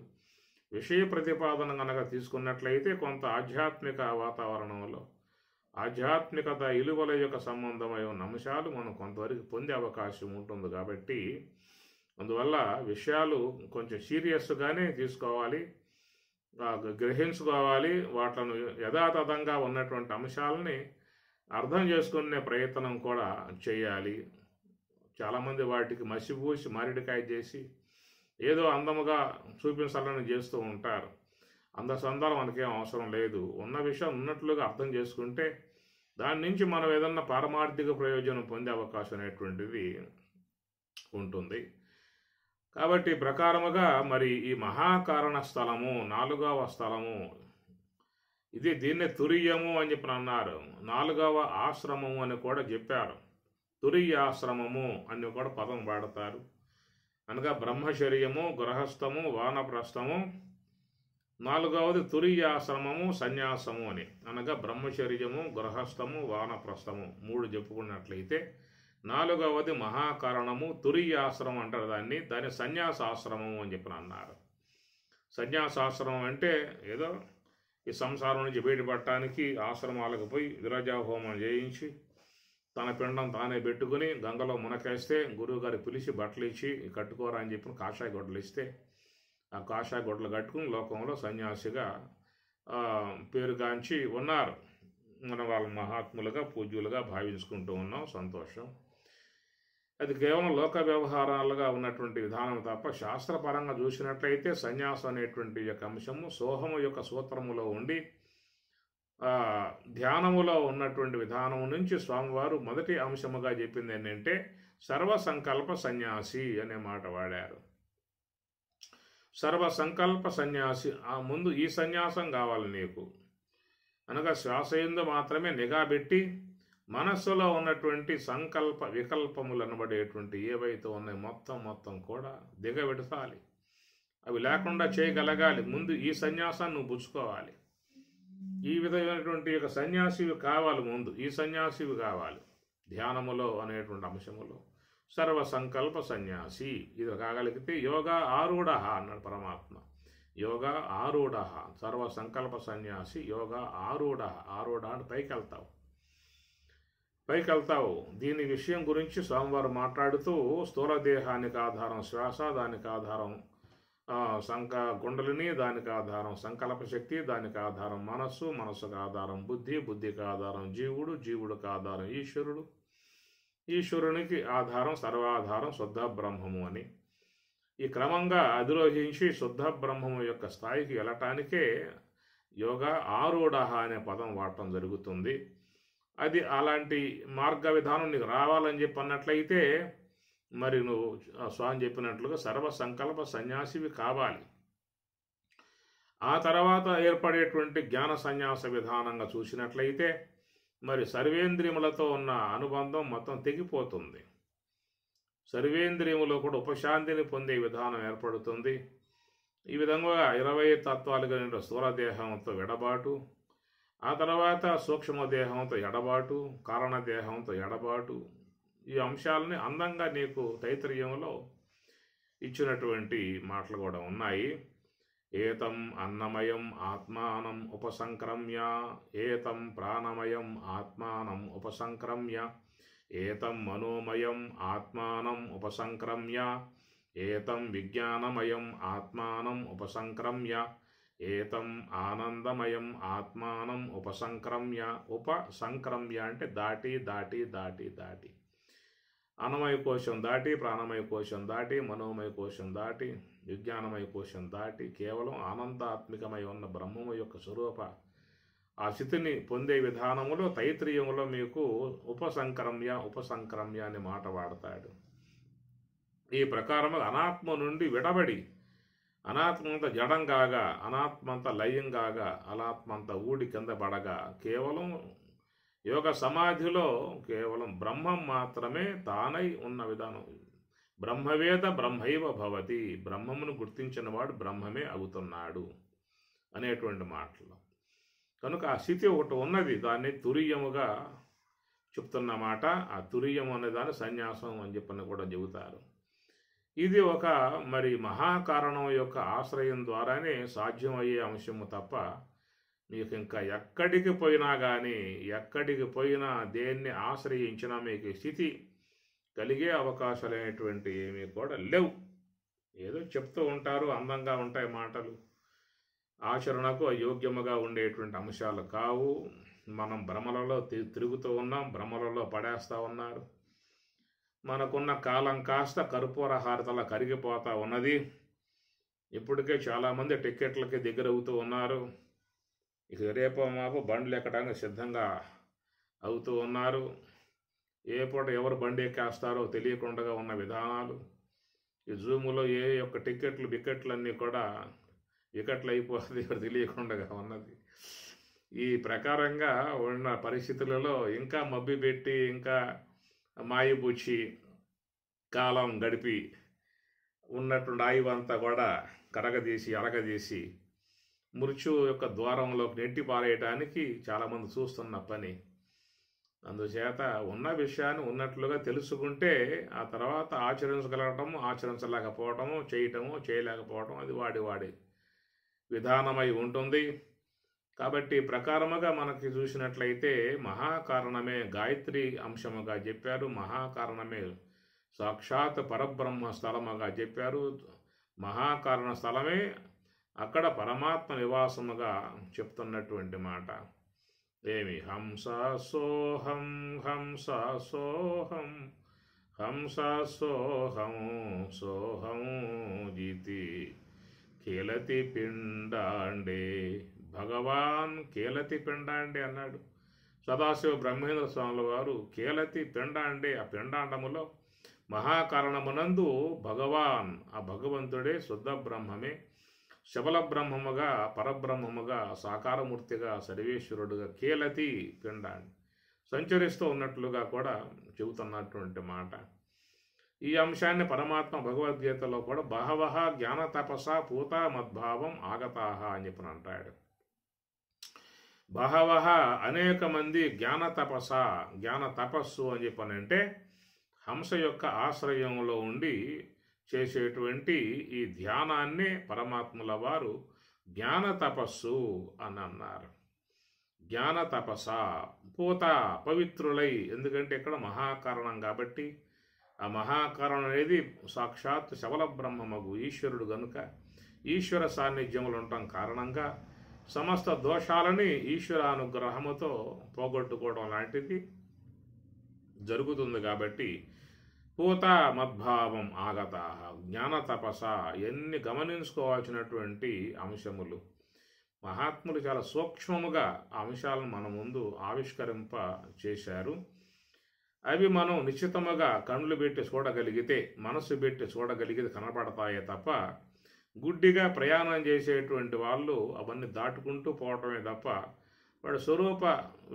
విషయ ప్రతిపాదన కనుక తీసుకున్నట్లయితే కొంత ఆధ్యాత్మిక వాతావరణంలో ఆధ్యాత్మికత ఇలువల యొక్క సంబంధమై ఉన్న అంశాలు మనం కొంతవరకు పొందే అవకాశం ఉంటుంది. కాబట్టి అందువల్ల విషయాలు కొంచెం సీరియస్గానే తీసుకోవాలి, గ్రహించుకోవాలి. వాటిని యథాతథంగా ఉన్నటువంటి అంశాలని అర్థం చేసుకునే ప్రయత్నం కూడా చేయాలి. చాలామంది వాటికి మసిపూసి మారిడికాయ చేసి ఏదో అందముగా చూపించాలని చేస్తూ ఉంటారు. అందసందాలు మనకేం అవసరం లేదు. ఉన్న విషయం ఉన్నట్లుగా అర్థం చేసుకుంటే దాని నుంచి మనం ఏదన్నా పారమార్థిక ప్రయోజనం పొందే అవకాశం అనేటువంటిది ఉంటుంది. కాబట్టి ప్రకారముగా మరి ఈ మహాకారణ స్థలము 4వ స్థలము దీన్నే తురియము అని చెప్పి అన్నారు. 4వ ఆశ్రమము అని కూడా చెప్పారు. తురియాశ్రమము అని కూడా పదం వాడతారు. అనగా బ్రహ్మచర్యము, గృహస్థము, వానప్రస్థము, 4వది తురియాశ్రమము, సన్యాసము అని. అనగా బ్రహ్మచర్యము, గృహస్థము, వానప్రస్థము 3 చెప్పుకున్నట్లయితే 4వది మహాకారణము తురియాశ్రమం అంటారు. దాన్ని సన్యాసాశ్రమము అని చెప్పి అన్నారు. సన్యాసాశ్రమం అంటే ఏదో ఈ సంసారం నుంచి బయటపడటానికి ఆశ్రమాలకు పోయి విరజాహోమం చేయించి తన పిండం తానే పెట్టుకుని గంగలో మునకేస్తే గురువుగారు పిలిచి బట్టలు ఇచ్చి కట్టుకోరా అని చెప్పి కాషాయ గొడ్డలు ఇస్తే ఆ కాషాయ గొడ్డలు కట్టుకుని లోకంలో సన్యాసిగా పేరుగాంచి ఉన్నారు. మనం వాళ్ళ మహాత్ములుగా పూజ్యులుగా భావించుకుంటూ ఉన్నాం. సంతోషం. అది కేవలం లోక వ్యవహారాలుగా ఉన్నటువంటి విధానం తప్ప శాస్త్రపరంగా చూసినట్లయితే సన్యాసం అనేటువంటి యొక్క అంశము సోహము యొక్క సూత్రములో ఉండి ధ్యానములో ఉన్నటువంటి విధానం నుంచి స్వామివారు మొదటి అంశముగా చెప్పింది ఏంటంటే సర్వసంకల్ప సన్యాసి అనే మాట వాడారు. సర్వసంకల్ప సన్యాసి. ఆ ముందు ఈ సన్యాసం కావాలి నీకు. అనగా శ్వాసయందు మాత్రమే నిఘా పెట్టి మనస్సులో ఉన్నటువంటి సంకల్ప వికల్పములు అనబడేటువంటి ఏవైతే ఉన్నాయో మొత్తం కూడా దిగబెడతాలి. అవి లేకుండా చేయగలగాలి. ముందు ఈ సన్యాసాన్ని నువ్వు పుచ్చుకోవాలి. ఈ విధమైనటువంటి యొక్క సన్యాసివి కావాలి. ముందు ఈ సన్యాసివి కావాలి. ధ్యానములో అనేటువంటి అంశములో సర్వసంకల్ప సన్యాసి ఇది కాగలిగితే యోగా ఆరూఢ అన్నాడు పరమాత్మ. యోగా ఆరూఢ, సర్వసంకల్ప సన్యాసి యోగా ఆరూఢ. ఆరూఢ అంటే పైకి వెళ్తావు. దీని విషయం గురించి స్వామివారు మాట్లాడుతూ స్థూల దేహానికి ఆధారం శ్వాస, దానికి ఆధారం గుండలిని, దానికి ఆధారం సంకల్ప శక్తి, దానికి ఆధారం మనస్సు, మనస్సుకు ఆధారం బుద్ధి, బుద్ధికి ఆధారం జీవుడు, జీవుడికి ఆధారం ఈశ్వరుడు, ఈశ్వరునికి ఆధారం సర్వాధారం శుద్ధ బ్రహ్మము అని. ఈ క్రమంగా అధిరోహించి శుద్ధ బ్రహ్మము యొక్క స్థాయికి వెళ్ళటానికే యోగా ఆరూఢ అనే పదం వాడటం జరుగుతుంది. అది అలాంటి మార్గ విధానం నీకు రావాలని చెప్పి అన్నట్లయితే మరి నువ్వు స్వామి చెప్పినట్లుగా సర్వసంకల్ప సన్యాసివి కావాలి. ఆ తర్వాత ఏర్పడేటువంటి జ్ఞాన సన్యాస విధానంగా చూసినట్లయితే మరి సర్వేంద్రియములతో ఉన్న అనుబంధం మొత్తం తెగిపోతుంది. సర్వేంద్రియములో కూడా ఉపశాంతిని పొందే విధానం ఏర్పడుతుంది. ఈ విధంగా 20 తత్వాలుగా నిండు స్థూల దేహంతో ఎడబాటు, ఆ తర్వాత సూక్ష్మదేహంతో ఎడబాటు, కారణదేహంతో ఎడబాటు, ఈ అంశాలని అందంగా నీకు తైత్రీయంలో ఇచ్చినటువంటి మాటలు కూడా ఉన్నాయి. ఏతం అన్నమయం ఆత్మానం ఉపసంక్రమ్య, ఏతం ప్రాణమయం ఆత్మానం ఉపసంక్రమ్య, ఏతం మనోమయం ఆత్మానం ఉపసంక్రమ్య, ఏతం విజ్ఞానమయం ఆత్మానం ఉపసంక్రమ్య, ఏతం ఆనందమయం ఆత్మానం ఉపసంక్రమ్య. ఉపసంక్రమ్య అంటే దాటి దాటి దాటి దాటి అన్నమయ కోశం దాటి, ప్రాణమయ కోశం దాటి, మనోమయ కోశం దాటి, విజ్ఞానమయ కోశం దాటి కేవలం ఆనందాత్మికమై ఉన్న బ్రహ్మము యొక్క స్వరూప ఆ స్థితిని పొందే విధానములో తైత్రీయములో మీకు ఉపసంక్రమ్య అనే మాట వాడతాడు. ఈ ప్రకారము అనాత్మ నుండి విడబడి అనాత్మంత జడం కాగా, అనాత్మంత లయం కాగా, అనాత్మంత ఊడి కింద పడగా కేవలం యోగ సమాధిలో కేవలం బ్రహ్మం మాత్రమే తానై ఉన్న విధానం. బ్రహ్మవేద బ్రహ్మైవ భవతి, బ్రహ్మమును గుర్తించిన వాడు బ్రహ్మమే అవుతున్నాడు అనేటువంటి మాటలు. కనుక ఆ స్థితి ఒకటి ఉన్నది, దాన్ని తురియముగా చెప్తున్నమాట. ఆ తురియం అనే దాన్ని సన్యాసం అని చెప్పని కూడా చెబుతారు. ఇది ఒక మరి మహాకారణం యొక్క ఆశ్రయం ద్వారానే సాధ్యమయ్యే అంశము తప్ప మీకు ఇంకా ఎక్కడికి పోయినా కానీ, ఎక్కడికి పోయినా దేన్ని ఆశ్రయించినా మీకు స్థితి కలిగే అవకాశాలైనటువంటి ఏమీ కూడా లేవు. ఏదో చెప్తూ ఉంటారు, అందంగా ఉంటాయి మాటలు, ఆచరణకు అయోగ్యముగా ఉండేటువంటి అంశాలు కావు. మనం భ్రమలలో తిరుగుతూ ఉన్నాం, భ్రమలలో పడేస్తూ ఉన్నారు. మనకున్న కాలం కాస్త కర్పూర హారతలా కరిగిపోతూ ఉన్నది. ఇప్పటికే చాలామంది టిక్కెట్లకి దగ్గర అవుతూ ఉన్నారు. ఇక రేపో మాపు బండ్లు ఎక్కడానికి సిద్ధంగా అవుతూ ఉన్నారు. ఏ పూట ఎవరు బండి ఎక్కేస్తారో తెలియకుండా ఉన్న విధానాలు, ఈ జూములో ఏ యొక్క బికెట్లన్నీ కూడా వికెట్లు అయిపోతుంది తెలియకుండా ఉన్నది. ఈ ప్రకారంగా ఉన్న పరిస్థితులలో ఇంకా మభ్యపెట్టి ఇంకా మాయబుచ్చి కాలం గడిపి ఉన్నటువంటి ఆయువంతా కూడా అరగదీసి మృత్యు యొక్క ద్వారంలోకి నెట్టి పారేయటానికి చాలామంది చూస్తున్న పని. అందుచేత ఉన్న విషయాన్ని ఉన్నట్లుగా తెలుసుకుంటే ఆ తర్వాత ఆచరించగలగటము, ఆచరించలేకపోవటము, చేయలేకపోవటం అది వాడి విధానమై ఉంటుంది. కాబట్టి ప్రకారముగా మనకి చూసినట్లయితే మహాకారణమే గాయత్రి అంశముగా చెప్పారు, మహాకారణమే సాక్షాత్ పరబ్రహ్మ స్థలముగా చెప్పారు, మహాకారణ స్థలమే అక్కడ పరమాత్మ నివాసముగా చెప్తున్నటువంటి మాట. ఏమి హంస సోహం సోహం జీతి కేలతి పిండాండే. భగవాన్ కేలతి పిండాండే అన్నాడు సదాశివ బ్రహ్మేంద్ర స్వాముల వారు. కేలతి పిండాండే, ఆ పిండాండములో మహాకారణమునందు భగవాన్, ఆ భగవంతుడే శుద్ధ బ్రహ్మమే శబల బ్రహ్మముగా పరబ్రహ్మముగా సాకారమూర్తిగా సర్వేశ్వరుడుగా కేలతి పిండాండి సంచరిస్తూ ఉన్నట్లుగా కూడా చెబుతున్నటువంటి మాట. ఈ అంశాన్ని పరమాత్మ భగవద్గీతలో కూడా బహవః జ్ఞాన తపస పూత మద్భావం ఆగతాహ అని చెప్పి అంటాడు. బహవః అనేక మంది జ్ఞాన తపస్సు అని చెప్పనంటే హంస యొక్క ఆశ్రయంలో ఉండి చేసేటువంటి ఈ ధ్యానాన్నే పరమాత్ముల వారు జ్ఞాన తపస్సు అని అన్నారు. జ్ఞాన తపస పూత పవిత్రులై, ఎందుకంటే ఇక్కడ మహాకారణం కాబట్టి ఆ మహాకారణం అనేది సాక్షాత్ శబల బ్రహ్మమగు ఈశ్వరుడు గనుక ఈశ్వర సాన్నిధ్యములు ఉండటం కారణంగా సమస్త దోషాలని ఈశ్వరానుగ్రహముతో పోగొట్టుకోవడం లాంటిది జరుగుతుంది. కాబట్టి పూత మద్భావం ఆగత జ్ఞాన తపస ఎన్ని గమనించుకోవాల్సినటువంటి అంశములు. మహాత్ములు చాలా సూక్ష్మముగా ఆ అంశాలను మన ముందు ఆవిష్కరింప చేశారు. అవి మనం నిశ్చితముగా కళ్ళు పెట్టి చూడగలిగితే, మనసు పెట్టి చూడగలిగితే కనపడతాయే తప్ప గుడ్డిగా ప్రయాణం చేసేటువంటి వాళ్ళు అవన్నీ దాటుకుంటూ పోవటమే తప్ప వాడి స్వరూప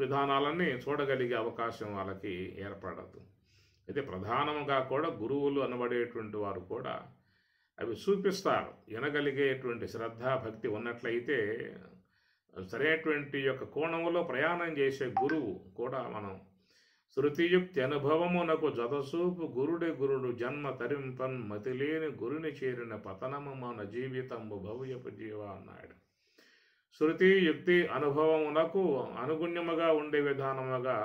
విధానాలన్నీ చూడగలిగే అవకాశం వాళ్ళకి ఏర్పడదు. అయితే ప్రధానముగా కూడా గురువులు అనబడేటువంటి వారు కూడా అవి చూపిస్తారు. వినగలిగేటువంటి శ్రద్ధ భక్తి ఉన్నట్లయితే సరైనటువంటి యొక్క కోణములో ప్రయాణం చేసే గురువు కూడా మనం శృతియుక్తి అనుభవమునకు జతసూపు గురుడు జన్మ తరింపన్ మతిలేని గురుని చేరిన పతనము మన జీవితంబు భవ్యపు జీవ అన్నాడు. శృతి యుక్తి అనుభవమునకు అనుగుణ్యముగా ఉండే విధానముగా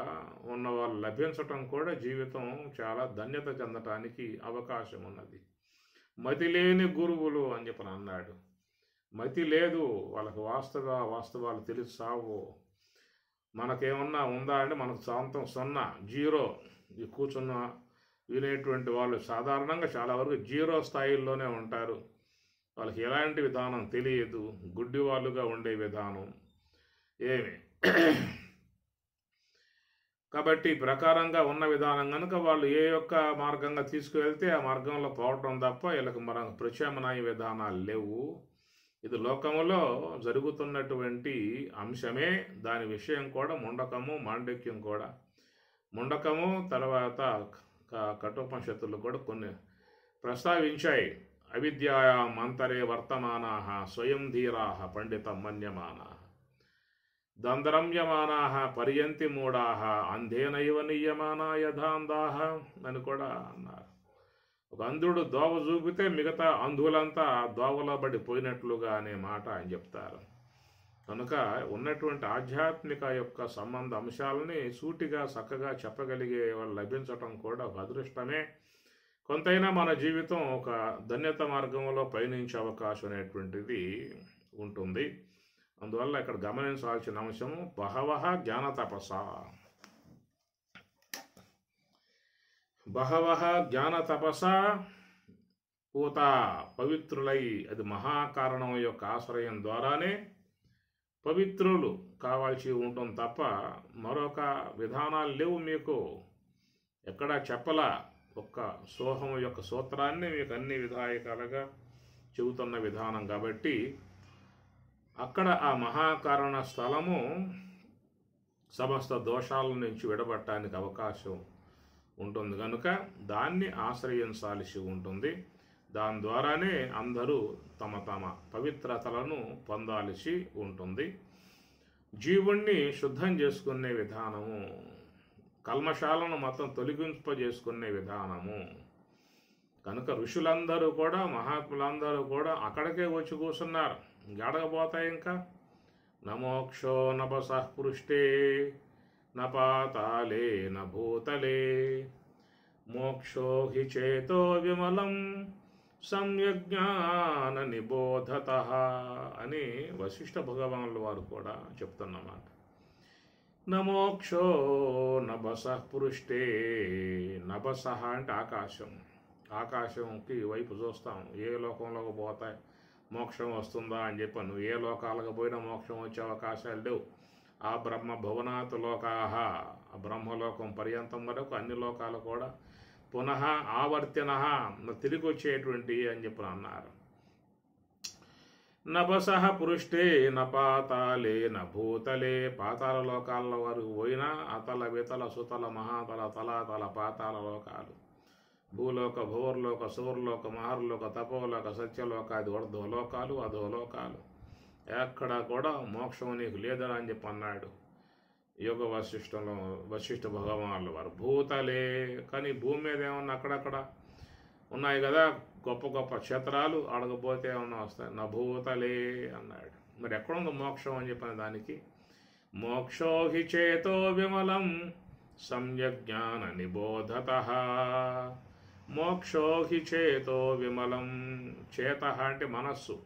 ఉన్నవాళ్ళు లభించటం కూడా జీవితం చాలా ధన్యత చెందటానికి అవకాశం ఉన్నది. మతి లేని గురువులు అని చెప్పని అన్నాడు. మతి లేదు, వాళ్ళకి వాస్తవాలు తెలుసావు. మనకేమన్నా ఉందా అంటే మనకు శాంతం 0, 0. ఈ కూర్చున్న వినేటువంటి వాళ్ళు సాధారణంగా చాలా వరకు 0 స్థాయిల్లోనే ఉంటారు. వాళ్ళకి ఎలాంటి విధానం తెలియదు, గుడ్డి వాళ్ళుగా ఉండే విధానం ఏమి. కాబట్టి ప్రకారంగా ఉన్న విధానం కనుక వాళ్ళు ఏ యొక్క మార్గంగా తీసుకువెళ్తే ఆ మార్గంలో పోవటం తప్ప వీళ్ళకి మన ప్రత్యామ్నాయ విధానాలు లేవు. ఇది లోకములో జరుగుతున్నటువంటి అంశమే. దాని విషయం కూడా ముండకము మాండక్యం కూడా. ముండకము తర్వాత కఠోపనిషత్తులు కూడా కొన్ని ప్రస్తావించాయి. అవిద్యాయాం అంతరే వర్తమానాః స్వయం ధీరాః పండితం మన్యమానాః దందరమ్యమానాః పర్యంతి మూఢాః అంధేనైవ నియమానా యథాంధాః అని కూడా అన్నారు. ఒక అంధుడు దోవ చూపితే మిగతా అంధులంతా దోవలో పడిపోయినట్లుగా అనే మాట అని చెప్తారు. కనుక ఉన్నటువంటి ఆధ్యాత్మిక యొక్క సంబంధ అంశాలని సూటిగా చక్కగా చెప్పగలిగే వాళ్ళు లభించటం కూడా ఒక అదృష్టమే. కొంతైనా మన జీవితం ఒక ధన్యత మార్గంలో పయనించే అవకాశం అనేటువంటిది ఉంటుంది. అందువల్ల ఇక్కడ గమనించాల్సిన అంశము బహవః జ్ఞాన తపస. బహవః జ్ఞాన తపస పూత పవిత్రులై, అది మహాకారణం యొక్క ఆశ్రయం ద్వారానే పవిత్రులు కావాల్సి ఉంటుంది తప్ప మరొక విధానాలు లేవు. మీకు ఎక్కడా చెప్పలా. ఒక్క సోహం యొక్క సూత్రాన్ని మీకు అన్ని విధాయకాలుగా చెబుతున్న విధానం కాబట్టి అక్కడ ఆ మహాకారణ స్థలము సమస్త దోషాల నుంచి విడబట్టడానికి అవకాశం ఉంటుంది కనుక దాన్ని ఆశ్రయించాల్సి ఉంటుంది. దాని ద్వారానే అందరూ తమ తమ పవిత్రతలను పొందాల్సి ఉంటుంది. జీవుణ్ణి శుద్ధం చేసుకునే విధానము, కల్మషాలను మొత్తం తొలగింపజేసుకునే విధానము కనుక ఋషులందరూ కూడా, మహాత్ములందరూ కూడా అక్కడికే వచ్చి కూర్చున్నారు. గడగపోతాయి ఇంకా. నమోక్షో నపసః పృష్టే నపాతాలే నభూతలే మోక్షో హి చేతో విమలం సమ్యజ్ఞాన నిబోధతః అని వశిష్ఠ భగవానుల వారు కూడా చెప్తున్నమాట. నమోక్షో నభసః పృష్టే, నభసః అంటే ఆకాశం, ఆకాశంకి వైపు చూస్తాం. ఏ లోకంలోకి పోతాయి మోక్షం వస్తుందా అని చెప్పి నువ్వు ఏ లోకాలకు పోయినా మోక్షం వచ్చే అవకాశాలు లేవు. ఆ బ్రహ్మ భువనాత్ లోకాహ, ఆ బ్రహ్మలోకం పర్యంతం వరకు అన్ని లోకాలు కూడా పునః ఆవర్తిన తిరిగి వచ్చేటువంటి అని చెప్పి అన్నారు. నభసః పృష్టే నపాతాలే నభూతలే, పాతాల లోకాల వరకు పోయినా అతల వితల సుతల మహాతల తలాతల పాతాల లోకాలు, భూలోక భూవర్లోక సూర్లోక మహర్లోక తపోలోక సత్యలోకాది ఊర్ధ్వలోకాలు అధోలోకాలు ఎక్కడ కూడా మోక్షం నీకు లేదని అని చెప్పి అన్నాడు యోగ వశిష్ఠంలో వశిష్ఠ భగవానుల వారు. భూతలే, కానీ భూమి మీద ఏమన్నా అక్కడక్కడ ఉన్నాయి కదా గొప్ప గొప్ప క్షేత్రాలు, అడగపోతే ఏమన్నా వస్తాయి. నా భూతలే అన్నాడు. మరి ఎక్కడుంది మోక్షం అని చెప్పిన దానికి మోక్షో హి చేతో విమలం సమ్యజ్ఞాన నిబోధతః, మోక్షో హి చేతో విమలం, చేత అంటే మనస్సు,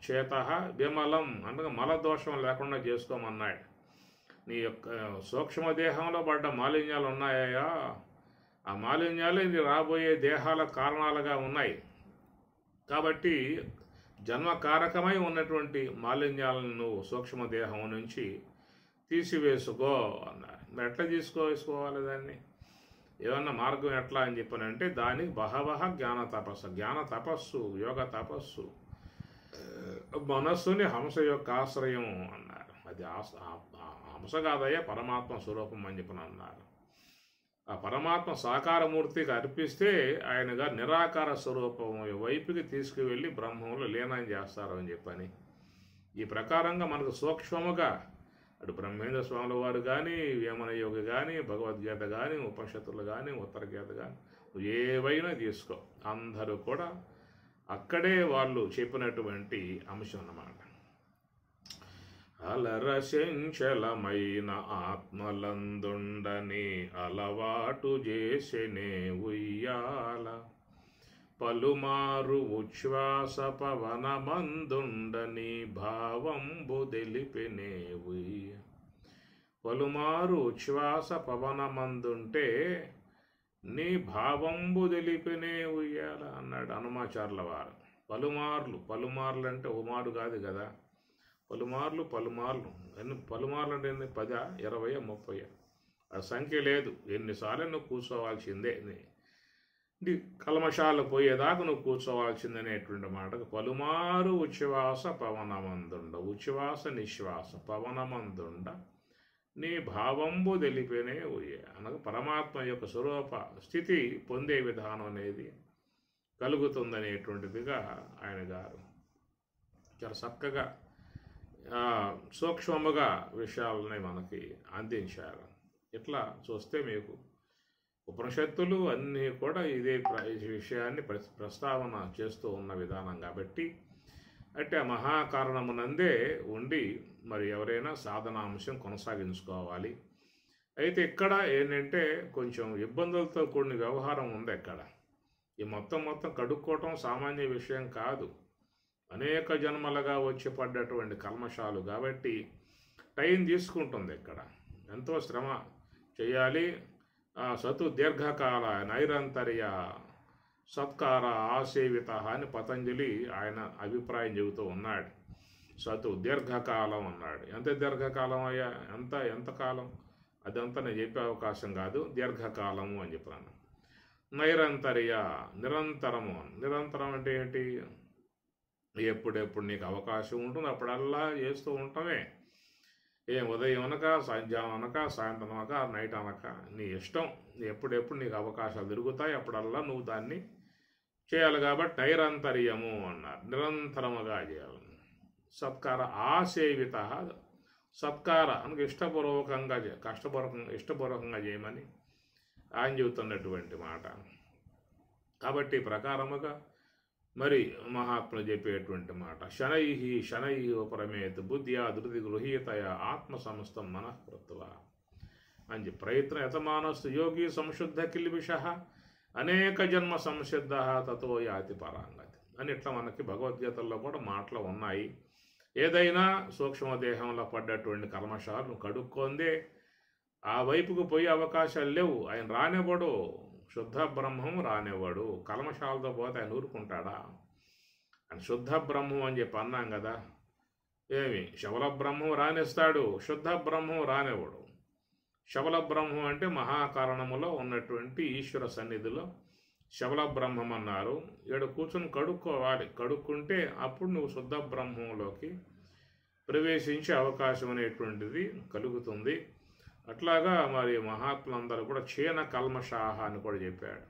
చేత విమలం అనగా మలదోషం లేకుండా చేసుకోమన్నాడు. నీ యొక్క సూక్ష్మదేహంలో పడ్డ మాలిన్యాలు ఉన్నాయా, ఆ మాలిన్యాలే నీ రాబోయే దేహాల కారణాలుగా ఉన్నాయి. కాబట్టి జన్మకారకమై ఉన్నటువంటి మాలిన్యాలను నువ్వు సూక్ష్మదేహం నుంచి తీసివేసుకో అన్నారు. మరి ఎట్లా వేసుకోవాలి దాన్ని, ఏమన్నా మార్గం ఎట్లా అని చెప్పానంటే దానికి బహవహ జ్ఞాన తపస్సు, జ్ఞాన తపస్సు, యోగ తపస్సు, మనస్సుని హంస యొక్క ఆశ్రయం అన్నారు. అది హంస కాదయ్యా పరమాత్మ స్వరూపం అని చెప్పని అన్నారు. ఆ పరమాత్మ సాకారమూర్తికి అర్పిస్తే ఆయనగా నిరాకార స్వరూపం వైపుకి తీసుకువెళ్ళి బ్రహ్మంలో లీనం చేస్తారు అని చెప్పని ఈ ప్రకారంగా మనకు సూక్ష్మముగా అటు బ్రహ్మేంద్ర స్వాముల వారు కానీ, వేమన యోగి కానీ, భగవద్గీత కానీ, ఉపనిషత్తులు కానీ, ఉత్తరగీత కానీ ఏవైనా తీసుకో, అందరూ కూడా అక్కడే వాళ్ళు చెప్పినటువంటి అంశం అన్నమాట. అలరశంచలమైన ఆత్మలందుండని అలవాటు చేసెనే ఉయ్యాల, పలుమారు ఉచ్ఛ్వాస పవనమందుండని భావంబు తెలిపెనే ఉయ్య. పలుమారు ఉచ్ఛ్వాస పవనమందుంటే నీ భావంబు తెలిపినే ఉయ్యాల అన్నాడు హనుమాచార్యుల వారు. పలుమార్లు అంటే ఉమారు కాదు కదా, పలుమార్లు ఎన్ని పలుమార్లు అంటే 10, 20, 30 ఆ సంఖ్య లేదు. ఎన్నిసార్లు నువ్వు కూర్చోవాల్సిందే, కల్మషాలు పోయేదాకా నువ్వు కూర్చోవాల్సిందనేటువంటి మాటకు పలుమారు ఉచ్ఛ్వాస పవనమందుండ, ఉచ్ఛ్వాస నిశ్వాస పవనమందుండ నీ భావంబు తెలిపినే ఉయ్య అనగా పరమాత్మ యొక్క స్వరూప స్థితి పొందే విధానం అనేది కలుగుతుందనేటువంటిదిగా ఆయన గారు చాలా చక్కగా సూక్ష్మముగా విషయాలని మనకి అందించారు. ఇట్లా చూస్తే మీకు ఉపనిషత్తులు అన్నీ కూడా ఇదే విషయాన్ని ప్రస్తావన చేస్తూ ఉన్న విధానం కాబట్టి అంటే ఆ మహాకారణమునందే ఉండి మరి ఎవరైనా సాధనాంశం కొనసాగించుకోవాలి. అయితే ఇక్కడ ఏంటంటే కొంచెం ఇబ్బందులతో కూడిన వ్యవహారం ఉంది. ఇక్కడ ఈ మొత్తం కడుక్కోవటం సామాన్య విషయం కాదు. అనేక జన్మలుగా వచ్చి పడ్డటువంటి కల్మషాలు కాబట్టి టైం తీసుకుంటుంది. ఇక్కడ ఎంతో శ్రమ చేయాలి. సతు దీర్ఘకాల నైరంతర్య సత్కార ఆసేవిత అని పతంజలి ఆయన అభిప్రాయం చెబుతూ ఉన్నాడు. సతు దీర్ఘకాలం అన్నాడు. ఎంత దీర్ఘకాలం అయ్యా, ఎంతకాలం అదంతా నేను చెప్పే అవకాశం కాదు, దీర్ఘకాలము అని చెప్పాను. నైరంతర్య నిరంతరము. నిరంతరం అంటే ఏంటి? ఎప్పుడెప్పుడు నీకు అవకాశం ఉంటుంది అప్పుడల్లా చేస్తూ ఉంటామే. ఉదయం అనక, సాయంత్రం అనక, సాయంత్రం అనక, నైట్ అనక, నీ ఇష్టం. ఎప్పుడెప్పుడు నీకు అవకాశాలు దొరుకుతాయి అప్పుడల్లా నువ్వు దాన్ని చేయాలి. కాబట్టి నైరంతర్యము అన్నారు, నిరంతరముగా చేయాలి. సత్కార ఆసేవిత, సత్కార అనకు ఇష్టపూర్వకంగా ఇష్టపూర్వకంగా చేయమని ఆయన చెబుతున్నటువంటి మాట. కాబట్టి ప్రకారముగా మరి మహాత్ములు చెప్పేటువంటి మాట, శనై ఉపరమేత్ బుద్ధ్యా ధృతి గృహీతయ ఆత్మ సమస్తం మనఃకృత్వ అని ప్రయత్న యతమానస్తు యోగి సంశుద్ధ కిల్బిష అనేక జన్మ సంసిద్ధ తతో యాతి పరాంగతి అని ఇట్లా మనకి భగవద్గీతల్లో కూడా మాటలు ఉన్నాయి. ఏదైనా సూక్ష్మదేహంలో పడ్డటువంటి కల్మషాలను కడుక్కొందే ఆ వైపుకు పోయే అవకాశాలు లేవు. ఆయన రానివ్వడు, శుద్ధ బ్రహ్మం రానివ్వడు. కల్మషాలతో పోతే ఆయన ఊరుకుంటాడా? ఆయన శుద్ధ బ్రహ్మం అని చెప్పి అన్నాం కదా. శవల బ్రహ్మం రానిస్తాడు, శుద్ధ బ్రహ్మం రానివ్వడు. శవల బ్రహ్మం అంటే మహాకారణములో ఉన్నటువంటి ఈశ్వర సన్నిధిలో శవల బ్రహ్మం అన్నారు. ఇక్కడ కూర్చొని కడుక్కోవాలి. కడుక్కుంటే అప్పుడు నువ్వు శుద్ధ బ్రహ్మంలోకి ప్రవేశించే అవకాశం అనేటువంటిది కలుగుతుంది. అట్లాగా మరి మహాత్ములందరూ కూడా క్షీణ కల్మషాహ అని కూడా చెప్పాడు.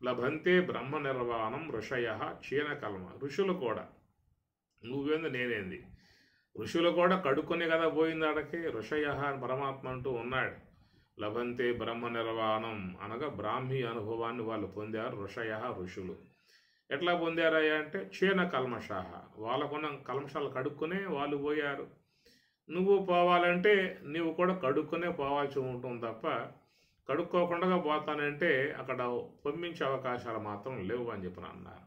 లభంతే బ్రహ్మ నిర్వాణం ఋషయ క్షీణ కల్మ. ఋషులు కూడా, నువ్వేంది నేనేంది, ఋషులు కూడా కడుక్కొని కదా పోయింది ఆడకి. ఋషయ అని పరమాత్మ అంటూ ఉన్నాడు. లభంతే బ్రహ్మ నిర్వాణం అనగా బ్రాహ్మీ అనుభవాన్ని వాళ్ళు పొందారు ఋషయ, ఋషులు. ఎట్లా పొందారయ్యా అంటే క్షీణ కల్మషాహ, వాళ్ళకున్న కల్మషాలు కడుక్కునే వాళ్ళు పోయారు. నువ్వు పోవాలంటే నీవు కూడా కడుక్కునే పోవాల్సి ఉంటుంది తప్ప కడుక్కోకుండా పోతానంటే అక్కడ పంపించే అవకాశాలు మాత్రం లేవు అని చెప్పిన అన్నారు.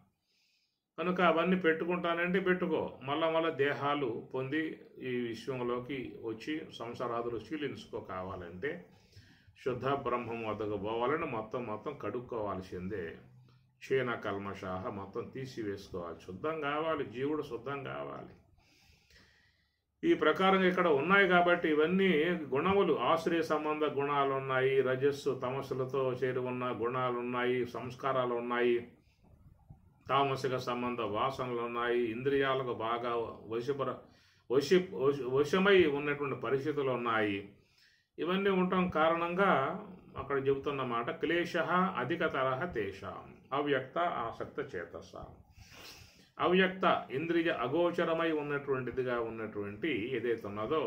కనుక అవన్నీ పెట్టుకుంటానంటే పెట్టుకో, మళ్ళా దేహాలు పొంది ఈ విశ్వంలోకి వచ్చి సంసారాదులు శీలించుకో. కావాలంటే శుద్ధ బ్రహ్మం వద్దకు పోవాలని మొత్తం కడుక్కోవాల్సిందే. క్షీణ కల్మషాహ మొత్తం తీసివేసుకోవాలి. శుద్ధం కావాలి, జీవుడు శుద్ధం కావాలి. ఈ ప్రకారంగా ఇక్కడ ఉన్నాయి కాబట్టి ఇవన్నీ గుణములు, ఆశ్రయ సంబంధ గుణాలు ఉన్నాయి, రజస్సు తమస్సులతో చేరి ఉన్న గుణాలు ఉన్నాయి, సంస్కారాలు ఉన్నాయి, తామసిక సంబంధ వాసనలు ఉన్నాయి, ఇంద్రియాలకు బాగా వశమై ఉన్నటువంటి పరిస్థితులు ఉన్నాయి. ఇవన్నీ ఉండటం కారణంగా అక్కడ చెబుతున్న మాట క్లేశ అధికతర తేషాం అవ్యక్త ఆసక్త చేతస. అవ్యక్త ఇంద్రియ అగోచరమై ఉన్నటువంటిదిగా ఉన్నటువంటి ఏదైతే ఉన్నదో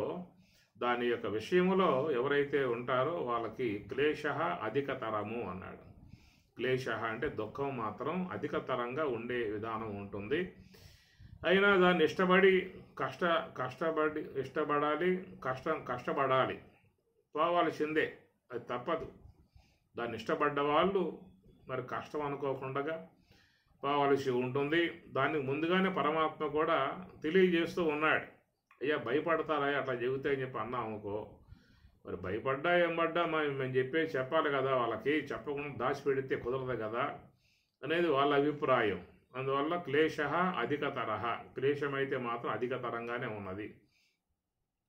దాని యొక్క విషయములో ఎవరైతే ఉంటారో వాళ్ళకి క్లేశ అధికతరము అన్నాడు. క్లేశ అంటే దుఃఖం మాత్రం అధికతరంగా ఉండే విధానం ఉంటుంది. అయినా దాన్ని కష్టపడాలి, పోవాల్సిందే, అది తప్పదు. దాన్ని ఇష్టపడ్డ వాళ్ళు మరి కష్టం అనుకోకుండా పోవాల్సి ఉంటుంది. దానికి ముందుగానే పరమాత్మ కూడా తెలియజేస్తూ ఉన్నాడు. అయ్యా భయపడతారా అట్లా చెబితే అని చెప్పి అన్నాం అనుకో, మరి భయపడ్డా ఏం పడ్డా మేము చెప్పాలి కదా, వాళ్ళకి చెప్పకుండా దాచిపెడితే కుదరదు కదా అనేది వాళ్ళ అభిప్రాయం. అందువల్ల క్లేశ అధికతర, క్లేశమైతే మాత్రం అధికతరంగానే ఉన్నది,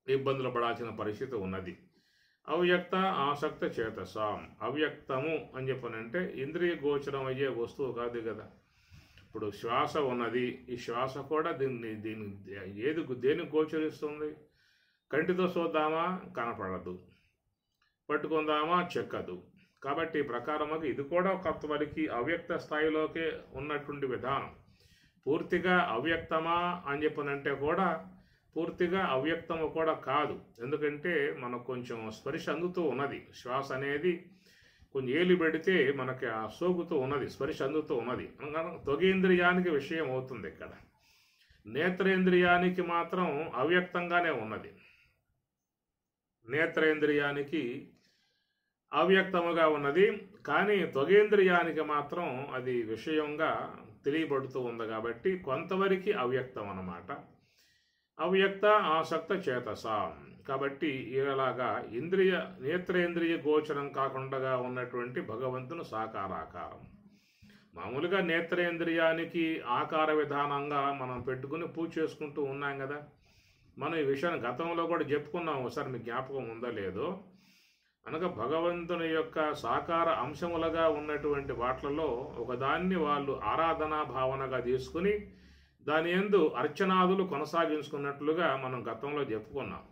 ఇబ్బందులు పడాల్సిన పరిస్థితి ఉన్నది. అవ్యక్త ఆసక్త చేతసాం. అవ్యక్తము అని చెప్పనంటే ఇంద్రియ గోచరం అయ్యే వస్తువు కాదు కదా. ఇప్పుడు శ్వాస ఉన్నది, ఈ శ్వాస కూడా దేనికి గోచరిస్తుంది? కంటితో చూద్దామా కనపడదు, పట్టుకుందామా చెక్కదు. కాబట్టి ఈ ప్రకారముగా ఇది కూడా కొంతవరకు అవ్యక్త స్థాయిలోకే ఉన్నటువంటి విధానం. పూర్తిగా అవ్యక్తమా అని చెప్పనంటే కూడా పూర్తిగా అవ్యక్తము కూడా కాదు. ఎందుకంటే మనకు కొంచెం స్పర్శ అందుతూ ఉన్నది. శ్వాస అనేది కొంచెం ఏలు పెడితే మనకి ఆ సోకుతూ ఉన్నది, స్పర్శ అందుతూ ఉన్నది. త్వగేంద్రియానికి విషయం అవుతుంది. ఇక్కడ నేత్రేంద్రియానికి మాత్రం అవ్యక్తంగానే ఉన్నది. నేత్రేంద్రియానికి అవ్యక్తముగా ఉన్నది, కానీ త్వగేంద్రియానికి మాత్రం అది విషయంగా తెలియబడుతూ ఉంది. కాబట్టి కొంతవరకు అవ్యక్తం అన్నమాట. అవ్యక్త ఆసక్త చేతసాం. కాబట్టి ఇలాగా నేత్రేంద్రియ గోచరం కాకుండా ఉన్నటువంటి భగవంతుని సాకారాకారం. మామూలుగా నేత్రేంద్రియానికి ఆకార విధానంగా మనం పెట్టుకుని పూజ చేసుకుంటూ ఉన్నాం కదా. మనం ఈ విషయాన్ని గతంలో కూడా చెప్పుకున్నాం, ఒకసారి మీకు జ్ఞాపకం ఉందో లేదో. అనగా భగవంతుని యొక్క సాకార అంశములుగా ఉన్నటువంటి వాట్లలో ఒకదాన్ని వాళ్ళు ఆరాధనా భావనగా తీసుకుని దాని యందు అర్చనాదులు కొనసాగించుకున్నట్లుగా మనం గతంలో చెప్పుకున్నాం.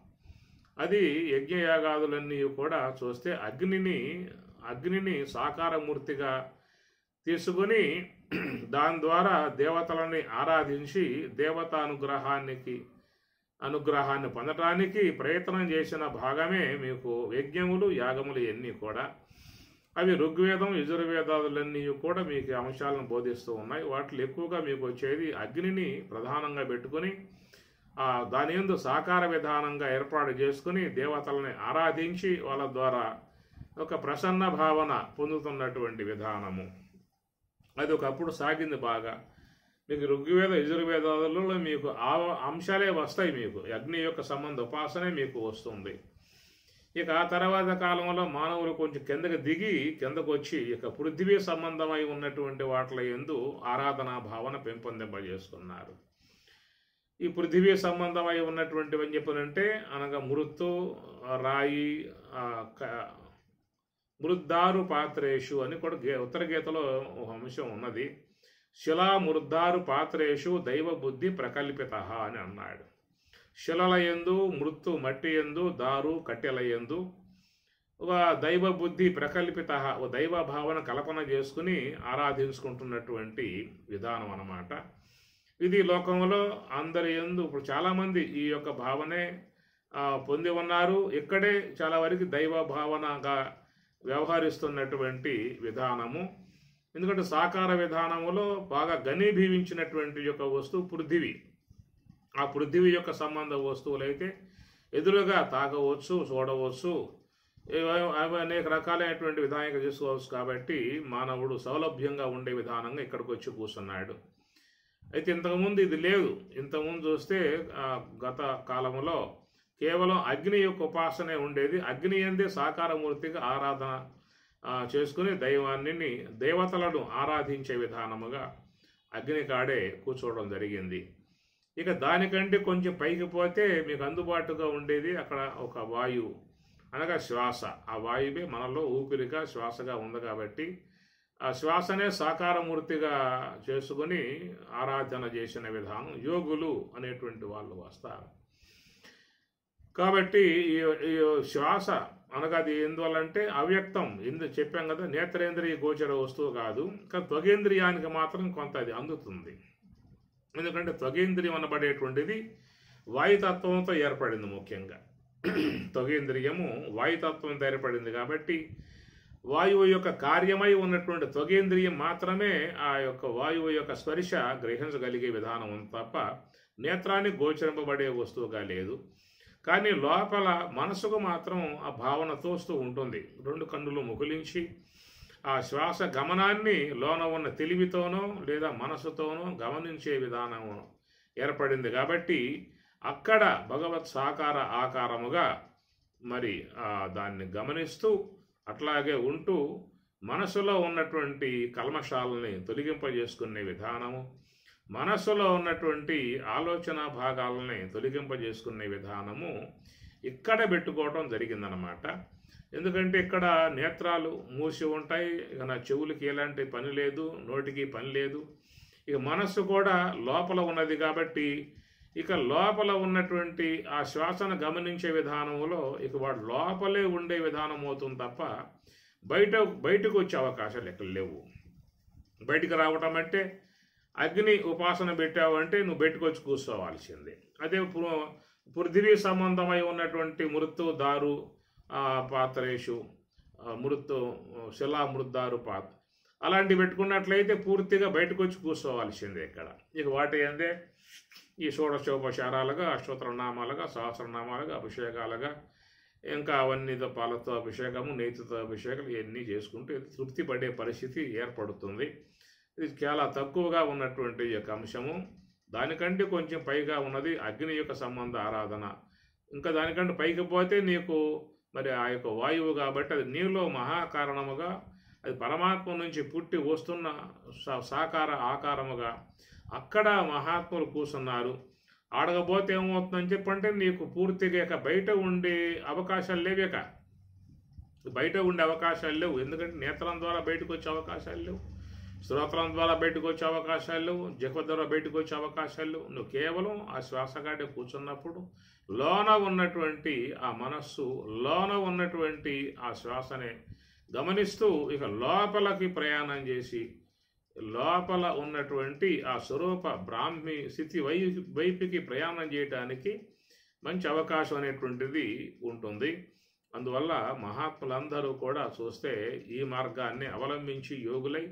అది యజ్ఞయాగాదులన్నీ కూడా చూస్తే అగ్నిని సాకారమూర్తిగా తీసుకుని దాని ద్వారా దేవతలని ఆరాధించి అనుగ్రహాన్ని పొందటానికి ప్రయత్నం చేసిన భాగమే మీకు యజ్ఞములు యాగములు ఇవన్నీ కూడా. అవి ఋగ్వేదం యజుర్వేదాదులన్నీ కూడా మీకు అంశాలను బోధిస్తూ ఉన్నాయి. వాటిలో ఎక్కువగా మీకు వచ్చేది అగ్నిని ప్రధానంగా పెట్టుకుని దాని యందు సాకార విధానంగా ఏర్పాటు చేసుకుని దేవతలని ఆరాధించి వాళ్ళ ద్వారా ఒక ప్రసన్న భావన పొందుతున్నటువంటి విధానము. అది ఒకప్పుడు సాగింది బాగా. మీకు ఋగ్వేద యజుర్వేదాలలో మీకు ఆ అంశాలే వస్తాయి. మీకు అగ్ని యొక్క సంబంధ ఉపాసనే మీకు వస్తుంది. ఇక ఆ తర్వాత కాలంలో మానవులు కొంచెం కిందకు వచ్చి ఇక పృథ్వీ సంబంధమై ఉన్నటువంటి వాటిల యందు ఆరాధనా భావన పెంపొందింపజేసుకున్నారు. ఈ పృథివీ సంబంధమై ఉన్నటువంటివి అని చెప్పనంటే అనగా మృత్తు, రాయి, మృద్దారు పాత్రేషు అని కూడా ఉత్తర గీతలో ఒక అంశం ఉన్నది. శిలా మృద్దారు పాత్రేషు దైవ బుద్ధి ప్రకల్పిత అని అన్నాడు. శిలల యందు, మృత్తు మట్టి యందు, దారు కట్టెల యందు ఒక దైవ బుద్ధి ప్రకల్పిత, ఒక దైవ భావన కల్పన చేసుకుని ఆరాధించుకుంటున్నటువంటి విధానం అన్నమాట. ఇది లోకంలో అందరి యందు ఇప్పుడు చాలామంది ఈ యొక్క భావనే పొంది ఉన్నారు. ఇక్కడే చాలా వరకు దైవ భావనగా వ్యవహరిస్తున్నటువంటి విధానము. ఎందుకంటే సాకార విధానములో బాగా ఘనీభవించినటువంటి యొక్క వస్తువు పృథివీ. ఆ పృథివీ యొక్క సంబంధ వస్తువులైతే ఎదురుగా తాకవచ్చు, చూడవచ్చు, అవి అనేక రకాలైనటువంటి విధానంగా చేసుకోవచ్చు. కాబట్టి మానవుడు సౌలభ్యంగా ఉండే విధానంగా ఇక్కడికి వచ్చి కూర్చున్నాడు. అయితే ఇంతకుముందు ఇది లేదు. ఇంతకుముందు చూస్తే గత కాలంలో కేవలం అగ్ని యొక్క ఉపాసనే ఉండేది. అగ్ని యందే సాకారమూర్తిగా ఆరాధన చేసుకుని దేవతలను ఆరాధించే విధానముగా అగ్ని కాడే కూర్చోవడం జరిగింది. ఇక దానికంటే కొంచెం పైకి పోతే మీకు అందుబాటుగా ఉండేది అక్కడ ఒక వాయువు, అనగా శ్వాస. ఆ వాయువే మనలో ఊపిరిగా శ్వాసగా ఉంది కాబట్టి ఆ శ్వాసనే సాకారమూర్తిగా చేసుకుని ఆరాధన చేసిన విధానం యోగులు అనేటువంటి వాళ్ళు వస్తారు. కాబట్టి ఈ శ్వాస అనగా అది ఎందువల్లంటే అవ్యక్తం. చెప్పాం కదా, నేత్రేంద్రియ గోచర వస్తువు కాదు. కానీ త్వగేంద్రియానికి మాత్రం కొంత అది అందుతుంది. ఎందుకంటే త్వగేంద్రియం అనబడేటువంటిది వాయుతత్వంతో ఏర్పడింది. ముఖ్యంగా త్వగేంద్రియము వాయుతత్వంతో ఏర్పడింది కాబట్టి వాయువు యొక్క కార్యమై ఉన్నటువంటి త్వగేంద్రియం మాత్రమే ఆ యొక్క వాయువు యొక్క స్పర్శ గ్రహించగలిగే విధానం ఉంది తప్ప నేత్రానికి గోచరింపబడే వస్తువుగా లేదు. కానీ లోపల మనసుకు మాత్రం ఆ భావన తోస్తూ ఉంటుంది. రెండు కన్నులు ముకులించి ఆ శ్వాస గమనాన్ని లోన ఉన్న తెలివితోనో లేదా మనసుతోనో గమనించే విధానం ఏర్పడింది కాబట్టి అక్కడ భగవత్ సాకార ఆకారముగా మరి దాన్ని గమనిస్తూ అట్లాగే ఉంటూ మనసులో ఉన్నటువంటి కల్మషాలని తొలగింపజేసుకునే విధానము, మనస్సులో ఉన్నటువంటి ఆలోచన భాగాలని తొలగింపజేసుకునే విధానము ఇక్కడ పెట్టుకోవడం జరిగిందనమాట. ఎందుకంటే ఇక్కడ నేత్రాలు మూసి ఉంటాయి. ఇక నా చెవులకి ఎలాంటి పని లేదు, నోటికి పని లేదు. ఇక మనస్సు కూడా లోపల ఉన్నది కాబట్టి ఇక లోపల ఉన్నటువంటి ఆ శ్వాసను గమనించే విధానంలో ఇక వాడు లోపలే ఉండే విధానం అవుతుంది తప్ప బయటకు వచ్చే అవకాశాలు ఎక్కడ లేవు. బయటికి రావటం అంటే అగ్ని ఉపాసన పెట్టావు అంటే నువ్వు బయటకు వచ్చి కూర్చోవాల్సిందే. అదే పృథివీ సంబంధమై ఉన్నటువంటి మృత్తు దారు పాత్రేషు, మృత్తు శిలా మృద్దారు పాత్ర అలాంటివి పెట్టుకున్నట్లయితే పూర్తిగా బయటకు వచ్చి కూర్చోవాల్సిందే ఇక్కడ. ఇక వాటి అందే ఈ షోడశోపచారాలుగా, అష్టోత్తరనామాలుగా, సహస్రనామాలుగా, అభిషేకాలుగా, ఇంకా అవన్నీతో పాలతో అభిషేకము, నేతితో అభిషేకాలు ఇవన్నీ చేసుకుంటూ తృప్తి పడే పరిస్థితి ఏర్పడుతుంది. ఇది చాలా తక్కువగా ఉన్నటువంటి యొక్క అంశము. దానికంటే కొంచెం పైగా ఉన్నది అగ్ని యొక్క సంబంధ ఆరాధన. ఇంకా దానికంటే పైకి పోతే నీకు మరి ఆ యొక్క వాయువు కాబట్టి అది నీలో మహాకారణముగా అది పరమాత్మ నుంచి పుట్టి వస్తున్న సాకార ఆకారముగా అక్కడ మహాత్ములు కూర్చున్నారు. ఆడకపోతే ఏమవుతుందని చెప్పంటే నీకు పూర్తిగా బయట ఉండే అవకాశాలు లేవేక. బయట ఉండే అవకాశాలు లేవు. ఎందుకంటే నేత్రం ద్వారా బయటకు వచ్చే అవకాశాలు లేవు, శ్రోత్రం ద్వారా బయటకు వచ్చే అవకాశాలు లేవు, జిహ్వ ద్వారా బయటకు వచ్చే అవకాశాలు లేవు. నువ్వు కేవలం ఆ శ్వాసగాడే కూర్చున్నప్పుడు లోన ఉన్నటువంటి ఆ మనస్సు, లోన ఉన్నటువంటి ఆ శ్వాసనే గమనిస్తూ ఇక లోపలికి ప్రయాణం చేసి లోపల ఉన్నటువంటి ఆ స్వరూప బ్రాహ్మి స్థితి వైపుకి ప్రయాణం చేయడానికి మంచి అవకాశం అనేటువంటిది ఉంటుంది. అందువల్ల మహాత్ములందరూ కూడా చూస్తే ఈ మార్గాన్ని అవలంబించి యోగులై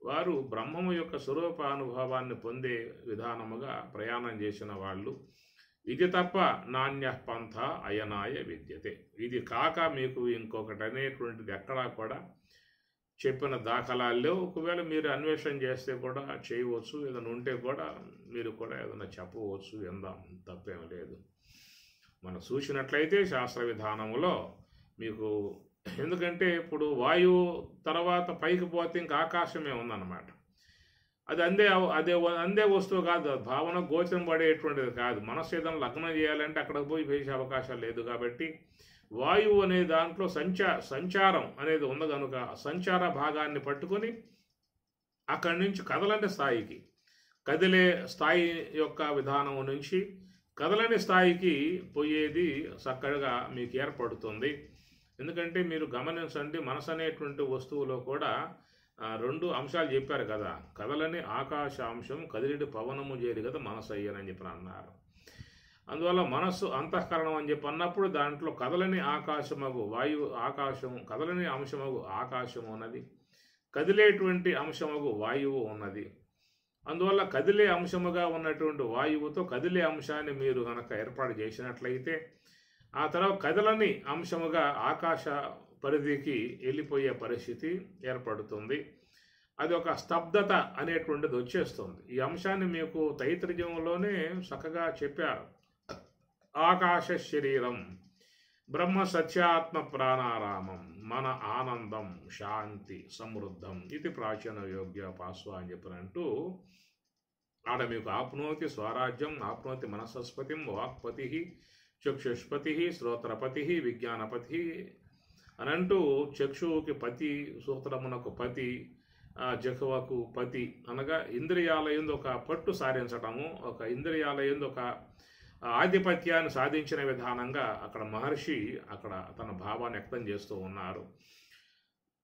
వారు బ్రహ్మము యొక్క స్వరూపానుభవాన్ని పొందే విధానముగా ప్రయాణం చేసిన వాళ్ళు. ఇది తప్ప నాణ్య పంథ అయనాయ విద్యతే. ఇది కాక మీకు ఇంకొకటి అనేటువంటిది ఎక్కడా కూడా చెప్పిన దాఖలాల్లో ఒకవేళ మీరు అన్వేషణ చేస్తే కూడా చేయవచ్చు, ఏదైనా ఉంటే కూడా మీరు కూడా ఏదైనా చెప్పవచ్చు, ఎందాం, తప్పేం లేదు. మనం చూసినట్లయితే శాస్త్ర విధానములో మీకు, ఎందుకంటే ఇప్పుడు వాయువు తర్వాత పైకి పోతే ఇంకా ఆకాశమే ఉందన్నమాట. అది అందే వస్తువు కాదు, భావన గోచరం పడేటువంటిది కాదు. మనసు ఏదైనా లగ్నం చేయాలంటే అక్కడికి పోయి వేసే అవకాశం లేదు. కాబట్టి వాయువు అనే దాంట్లో సంచారం అనేది ఉంది కనుక సంచార భాగాన్ని పట్టుకొని అక్కడి నుంచి కదలని స్థాయికి, కదిలే స్థాయి యొక్క విధానం నుంచి కదలని స్థాయికి పోయేది చక్కగా మీకు ఏర్పడుతుంది. ఎందుకంటే మీరు గమనించండి, మనసు అనేటువంటి వస్తువులో కూడా రెండు అంశాలు చెప్పారు కదా, కదలని ఆకాశాంశం కదిలిడి పవనము చేరి కదా మనసు అయ్యనని చెప్పి అన్నారు. అందువల్ల మనస్సు అంతఃకరణం అని చెప్పి అన్నప్పుడు దాంట్లో కదలని ఆకాశమగు వాయువు ఆకాశము, కదలని అంశమగు ఆకాశము ఉన్నది, కదిలేటువంటి అంశమగు వాయువు ఉన్నది. అందువల్ల కదిలే అంశముగా ఉన్నటువంటి వాయువుతో కదిలే అంశాన్ని మీరు కనుక ఏర్పాటు చేసినట్లయితే ఆ తర్వాత కదలని అంశముగా ఆకాశ పరిధికి వెళ్ళిపోయే పరిస్థితి ఏర్పడుతుంది. అది ఒక స్తబ్దత అనేటువంటిది వచ్చేస్తుంది. ఈ అంశాన్ని మీకు తైత్రజ్యంలోనే చక్కగా చెప్పారు. ఆకాశ శరీరం బ్రహ్మ సత్యాత్మ ప్రాణారామం మన ఆనందం శాంతి సమృద్ధం ఇది ప్రాచీన యోగ్య పాస్వ అని చెప్పినంటూ ఆడ మీకు ఆప్నోతి స్వరాజ్యం ఆప్నోతి మనసస్పతిం వాక్పతి చక్షుష్పతి శ్రోత్రపతి విజ్ఞానపతి అనంటూ చక్షువుకి పతి, సూత్రమునకు పతి, జహ్వకు పతి అనగా ఇంద్రియాల యందు ఒక పట్టు సాధించటము, ఒక ఇంద్రియాల యందు ఒక ఆధిపత్యాన్ని సాధించిన విధానంగా అక్కడ మహర్షి అక్కడ తన భావాన్ని వ్యక్తం చేస్తూ ఉన్నారు.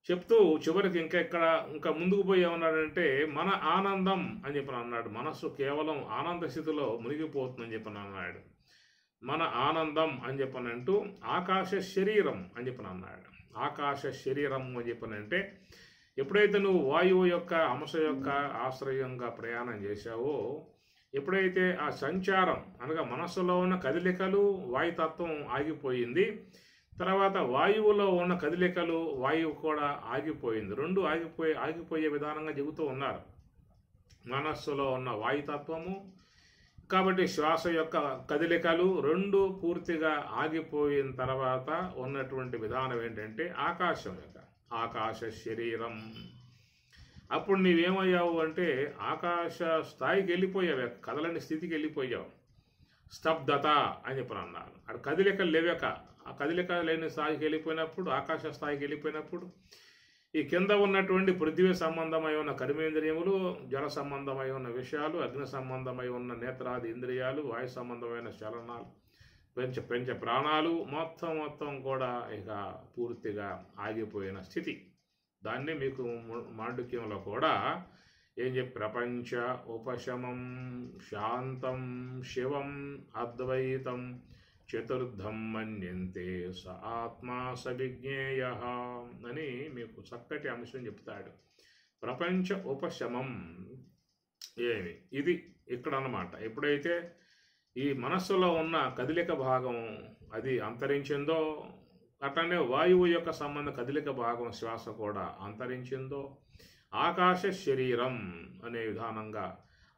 చెప్తూ చివరికి ఇంకా ముందుకు పోయి ఏమన్నాడంటే మన ఆనందం అని చెప్పని అన్నాడు. మనస్సు కేవలం ఆనంద స్థితిలో మునిగిపోతుందని చెప్పని అన్నాడు. మన ఆనందం అని చెప్పనంటూ ఆకాశ శరీరం అని చెప్పని అన్నాడు. ఆకాశ శరీరం అని చెప్పనంటే ఎప్పుడైతే నువ్వు వాయువు యొక్క అంశ యొక్క ఆశ్రయంగా ప్రయాణం చేశావో, ఎప్పుడైతే ఆ సంచారం అనగా మనస్సులో ఉన్న కదలికలు వాయుతత్వం ఆగిపోయింది, తర్వాత వాయువులో ఉన్న కదలికలు వాయువు కూడా ఆగిపోయింది. రెండు ఆగిపోయే విధానంగా చెబుతూ ఉన్నారు. మనస్సులో ఉన్న వాయుతత్వము కాబట్టి శ్వాస యొక్క కదలికలు రెండు పూర్తిగా ఆగిపోయిన తర్వాత ఉన్నటువంటి విధానం ఏంటంటే ఆకాశం యొక్క ఆకాశ శరీరం. అప్పుడు నీవేమయ్యావు అంటే ఆకాశ స్థాయికి వెళ్ళిపోయావు, కదలని స్థితికి వెళ్ళిపోయావు. స్తబ్దత అని చెప్పని అన్నారు. అక్కడ కదలికలు లేవక ఆ కదలిక లేని స్థాయికి వెళ్ళిపోయినప్పుడు, ఆకాశ స్థాయికి వెళ్ళిపోయినప్పుడు ఈ కింద ఉన్నటువంటి పృథ్వీ సంబంధమై ఉన్న కర్మేంద్రియములు, జల సంబంధమై ఉన్న విషయాలు, అగ్ని సంబంధమై ఉన్న నేత్రాది ఇంద్రియాలు, వాయు సంబంధమైన చలనాలు, పెంచ ప్రాణాలు మొత్తం కూడా ఇక పూర్తిగా ఆగిపోయిన స్థితి. దాన్ని మీకు మాండుక్యంలో కూడా ఏం చెప్పి ప్రపంచ ఉపశమం శాంతం శివం అద్వైతం చతుర్థం మన్యంతే స ఆత్మా సవిజ్ఞేయ అని మీకు చక్కటి అంశం చెప్తాడు. ప్రపంచ ఉపశమం ఏమి ఇది ఇక్కడ అన్నమాట. ఎప్పుడైతే ఈ మనస్సులో ఉన్న కదలిక భాగం అది అంతరించిందో, అట్లనే వాయువు యొక్క సంబంధ కదలిక భాగం శ్వాస కూడా అంతరించిందో, ఆకాశ శరీరం అనే విధానంగా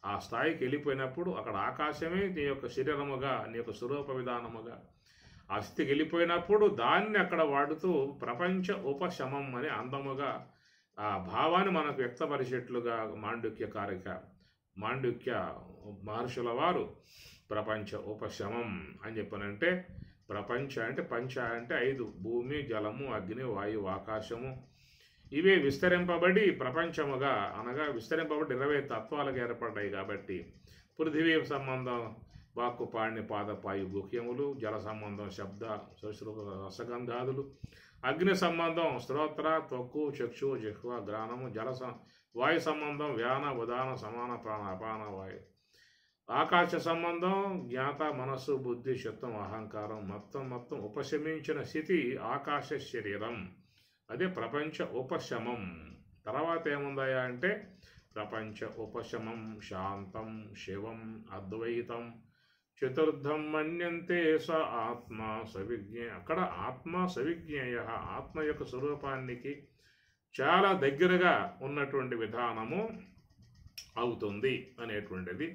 ఆ స్థాయికి వెళ్ళిపోయినప్పుడు అక్కడ ఆకాశమే నీ యొక్క శరీరముగా, నీ యొక్క స్వరూప విధానముగా ఆ స్థితికి వెళ్ళిపోయినప్పుడు దాన్ని అక్కడ వాడుతూ ప్రపంచ ఉపశమం అని అందముగా ఆ భావాన్ని మనకు వ్యక్తపరిచేట్లుగా మాండుక్య మహర్షుల వారు ప్రపంచ ఉపశమం అని చెప్పనంటే ప్రపంచ అంటే పంచ అంటే 5: భూమి, జలము, అగ్ని, వాయువు, ఆకాశము. ఇవే విస్తరింపబడి ప్రపంచముగా అనగా విస్తరింపబడి 20 తత్వాలుగా ఏర్పడ్డాయి. కాబట్టి పృథివీ సంబంధం వాక్కు, పాణి, పాద, పాయు, గుహ్యములు. జల సంబంధం శబ్ద, రసగంధాదులు. అగ్ని సంబంధం శ్రోత్ర, త్వక్కు, చక్షు, జిహ్వ, గ్రాణము. వాయు సంబంధం వ్యాన, ఉదాన, సమాన, ప్రాణ, అపాన వాయు. ఆకాశ సంబంధం జ్ఞాత, మనస్సు, బుద్ధి, చిత్తం, అహంకారం. మొత్తం ఉపశమించిన స్థితి ఆకాశ శరీరం. అదే ప్రపంచ ఉపశమం. తర్వాత ఏముందయా అంటే ప్రపంచ ఉపశమం శాంతం శివం అద్వైతం చతుర్థం మన్యంతే స ఆత్మ సవిజ్ఞేయ. అక్కడ ఆత్మ సవిజ్ఞేయ, ఆత్మ యొక్క స్వరూపానికి చాలా దగ్గరగా ఉన్నటువంటి విధానము అవుతుంది అనేటువంటిది.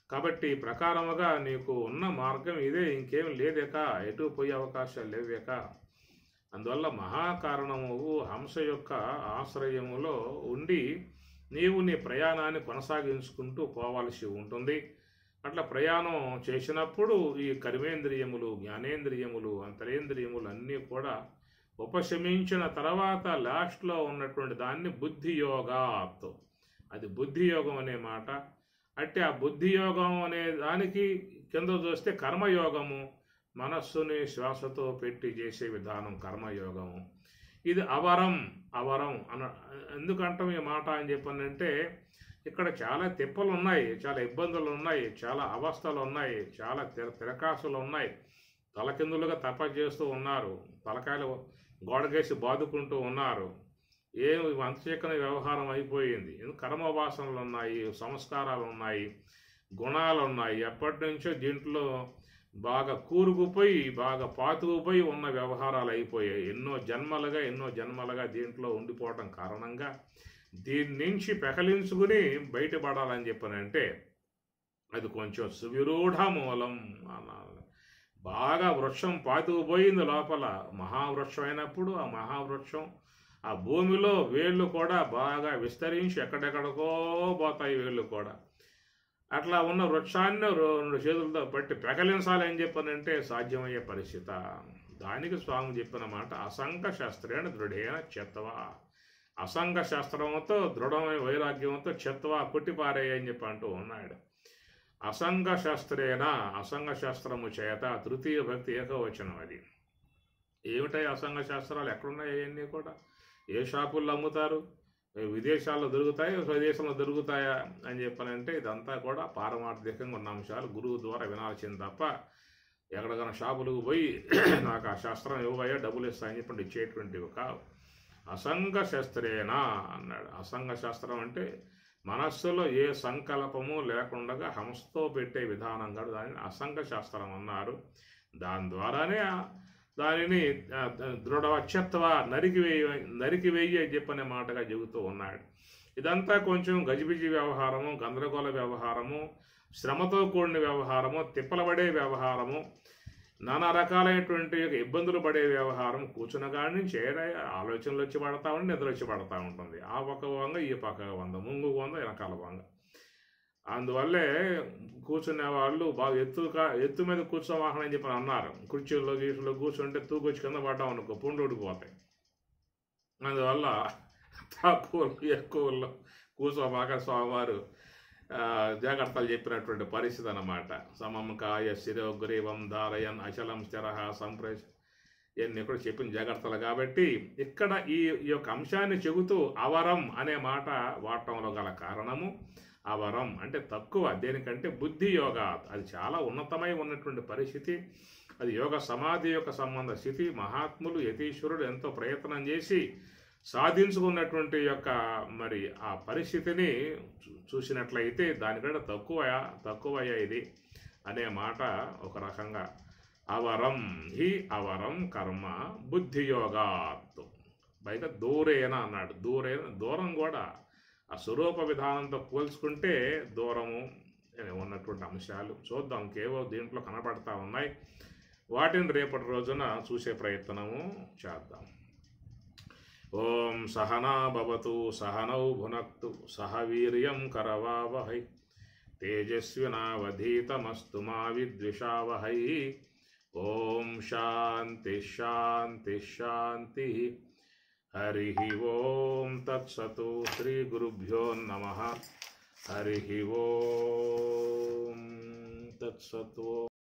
కాబట్టి ప్రకారముగా నీకు ఉన్న మార్గం ఇదే, ఇంకేం లేదేక, ఎటు పోయే అవకాశాలు లేవేక. అందువల్ల మహాకారణము హంస యొక్క ఆశ్రయములో ఉండి నీవు నీ ప్రయాణాన్ని కొనసాగించుకుంటూ పోవాల్సి ఉంటుంది. అట్లా ప్రయాణం చేసినప్పుడు ఈ కర్మేంద్రియములు, జ్ఞానేంద్రియములు, అంతరేంద్రియములు అన్నీ కూడా ఉపశమించిన తర్వాత లాస్ట్లో ఉన్నటువంటి దాన్ని బుద్ధియోగాత్, అది బుద్ధియోగం అనే మాట. అంటే ఆ బుద్ధియోగం అనే దానికి కింద చూస్తే కర్మయోగము, మనస్సుని శ్వాసతో పెట్టి చేసే విధానం కర్మయోగము. ఇది అవరం ఎందుకంటాం ఈ మాట అని చెప్పనంటే ఇక్కడ చాలా తిప్పలు ఉన్నాయి, చాలా ఇబ్బందులు ఉన్నాయి, చాలా అవస్థలు ఉన్నాయి, చాలా తిరకాసులు ఉన్నాయి. తలకిందులుగా తపస్సు చేస్తూ ఉన్నారు, తలకాయలు గోడకేసి బాదుకుంటూ ఉన్నారు. ఏం అంతచిక్కని వ్యవహారం అయిపోయింది. కర్మవాసనలు ఉన్నాయి, సంస్కారాలు ఉన్నాయి, గుణాలు ఉన్నాయి. ఎప్పటి నుంచో దీంట్లో బాగా కూరుకుపోయి బాగా పాతుకుపోయి ఉన్న వ్యవహారాలు అయిపోయాయి. ఎన్నో జన్మలుగా దీంట్లో ఉండిపోవటం కారణంగా దీని నుంచి పెకలించుకుని బయటపడాలని చెప్పనంటే అది కొంచెం సువిరూఢ మూలం అనాలి. బాగా వృక్షం పాతుకుపోయింది లోపల. మహావృక్షం అయినప్పుడు ఆ మహావృక్షం ఆ భూమిలో వేళ్ళు కూడా బాగా విస్తరించి ఎక్కడెక్కడికో పోతాయి వేళ్ళు కూడా. అట్లా ఉన్న వృక్షాన్ని 2 చేతులతో పట్టి పెకలించాలి అని చెప్పనంటే సాధ్యమయ్యే పరిస్థితి. దానికి స్వామి చెప్పిన మాట అసంగ శస్త్రేణ దృఢేన చెత్తవా. అసంగ శాస్త్రంతో దృఢమైన వైరాగ్యంతో చెత్తవా కొట్టిపారేయ అని చెప్పి అంటూ ఉన్నాడు. అసంగ శాస్త్రేణ, అసంగ శాస్త్రము చేత, తృతీయ భక్తి ఏకవచనం. అది ఏమిటాయి అసంగ శాస్త్రాలు? ఎక్కడున్నాయి అవన్నీ కూడా? ఏ షాపుల్లో అమ్ముతారు? విదేశాల్లో దొరుకుతాయి, స్వదేశంలో దొరుకుతాయా అని చెప్పనంటే ఇదంతా కూడా పారమార్థికంగా ఉన్న అంశాలు. గురువు ద్వారా వినాల్సింది తప్ప ఎక్కడికైనా షాపులకు పోయి నాకు ఆ శాస్త్రం ఇవ్వబోయా డబ్బులు ఇస్తాయని చెప్పండి ఇచ్చేటువంటివి కావు. అసంగ శాస్త్రేనా అన్నాడు. అసంగ శాస్త్రం అంటే మనస్సులో ఏ సంకల్పము లేకుండా హంసతో పెట్టే విధానం కాదు, దానిని అసంగ శాస్త్రం అన్నారు. ద్వారానే దానిని దృఢవచ్చత్వ నరికివేయి అని చెప్పనే మాటగా చెబుతూ ఉన్నాడు. ఇదంతా కొంచెం గజిబిజి వ్యవహారము, గందరగోళ వ్యవహారము, శ్రమతో కూడిన వ్యవహారము, తిప్పలబడే వ్యవహారము, నానా రకాలైనటువంటి ఇబ్బందులు పడే వ్యవహారం. కూర్చున్న కాడి నుంచి ఆలోచనలు వచ్చి పడతా ఉండి నిద్ర వచ్చి పడతా ఉంటుంది. ఆ పక్క వంగ ఈ పక్క వంద, ముందు వంద వెనకాల వంగ. అందువల్లే కూర్చునే వాళ్ళు బాగా ఎత్తు మీద కూర్చోవాహనం అని చెప్పి అన్నారు. కుర్చీల్లో గీసులో కూర్చుంటే తూకొచ్చి కింద పడ్డాం అనుకో పుండు ఊడిపోతాయి. అందువల్ల తక్కువలో ఎక్కువలో కూర్చోబాక స్వామివారు జాగ్రత్తలు చెప్పినటువంటి పరిస్థితి అన్నమాట. సమం కాయ శిరోగ్రీవం ధారయన్ అచలం స్థిర సంప్రేష ఇవన్నీ కూడా చెప్పిన జాగ్రత్తలు. కాబట్టి ఇక్కడ ఈ యొక్క అంశాన్ని చెబుతూ అవరం అనే మాట వాడటంలో గల కారణము, అవరం అంటే తక్కువ, దేనికంటే బుద్ధి యోగా. అది చాలా ఉన్నతమై ఉన్నటువంటి పరిస్థితి. అది యోగ సమాధి యొక్క సంబంధ స్థితి. మహాత్ములు యతీశ్వరుడు ఎంతో ప్రయత్నం చేసి సాధించుకున్నటువంటి యొక్క మరి ఆ పరిస్థితిని చూసినట్లయితే దానికంటే తక్కువయ్యా ఇది అనే మాట ఒక రకంగా. అవరం హి అవరం కర్మ బుద్ధియోగాత్. పైగా దూరేన అన్నాడు. దూరం కూడా ఆ స్వరూప విధానంతో పోల్చుకుంటే దూరము ఉన్నటువంటి అంశాలు చూద్దాం. కేవలం దీంట్లో కనపడతా ఉన్నాయి. వాటిని రేపటి రోజున చూసే ప్రయత్నము చేద్దాం. ఓం సహనా భవతు సహనౌ భునక్తు సహ వీర్యం కరవావహై తేజస్వినావధీతమస్తు మా విద్విషావహై. ఓం శాంతి శాంతి శాంతి. హరి ఓం తత్సతు. శ్రీ గురుభ్యో నమః. హరి ఓం తత్సతు.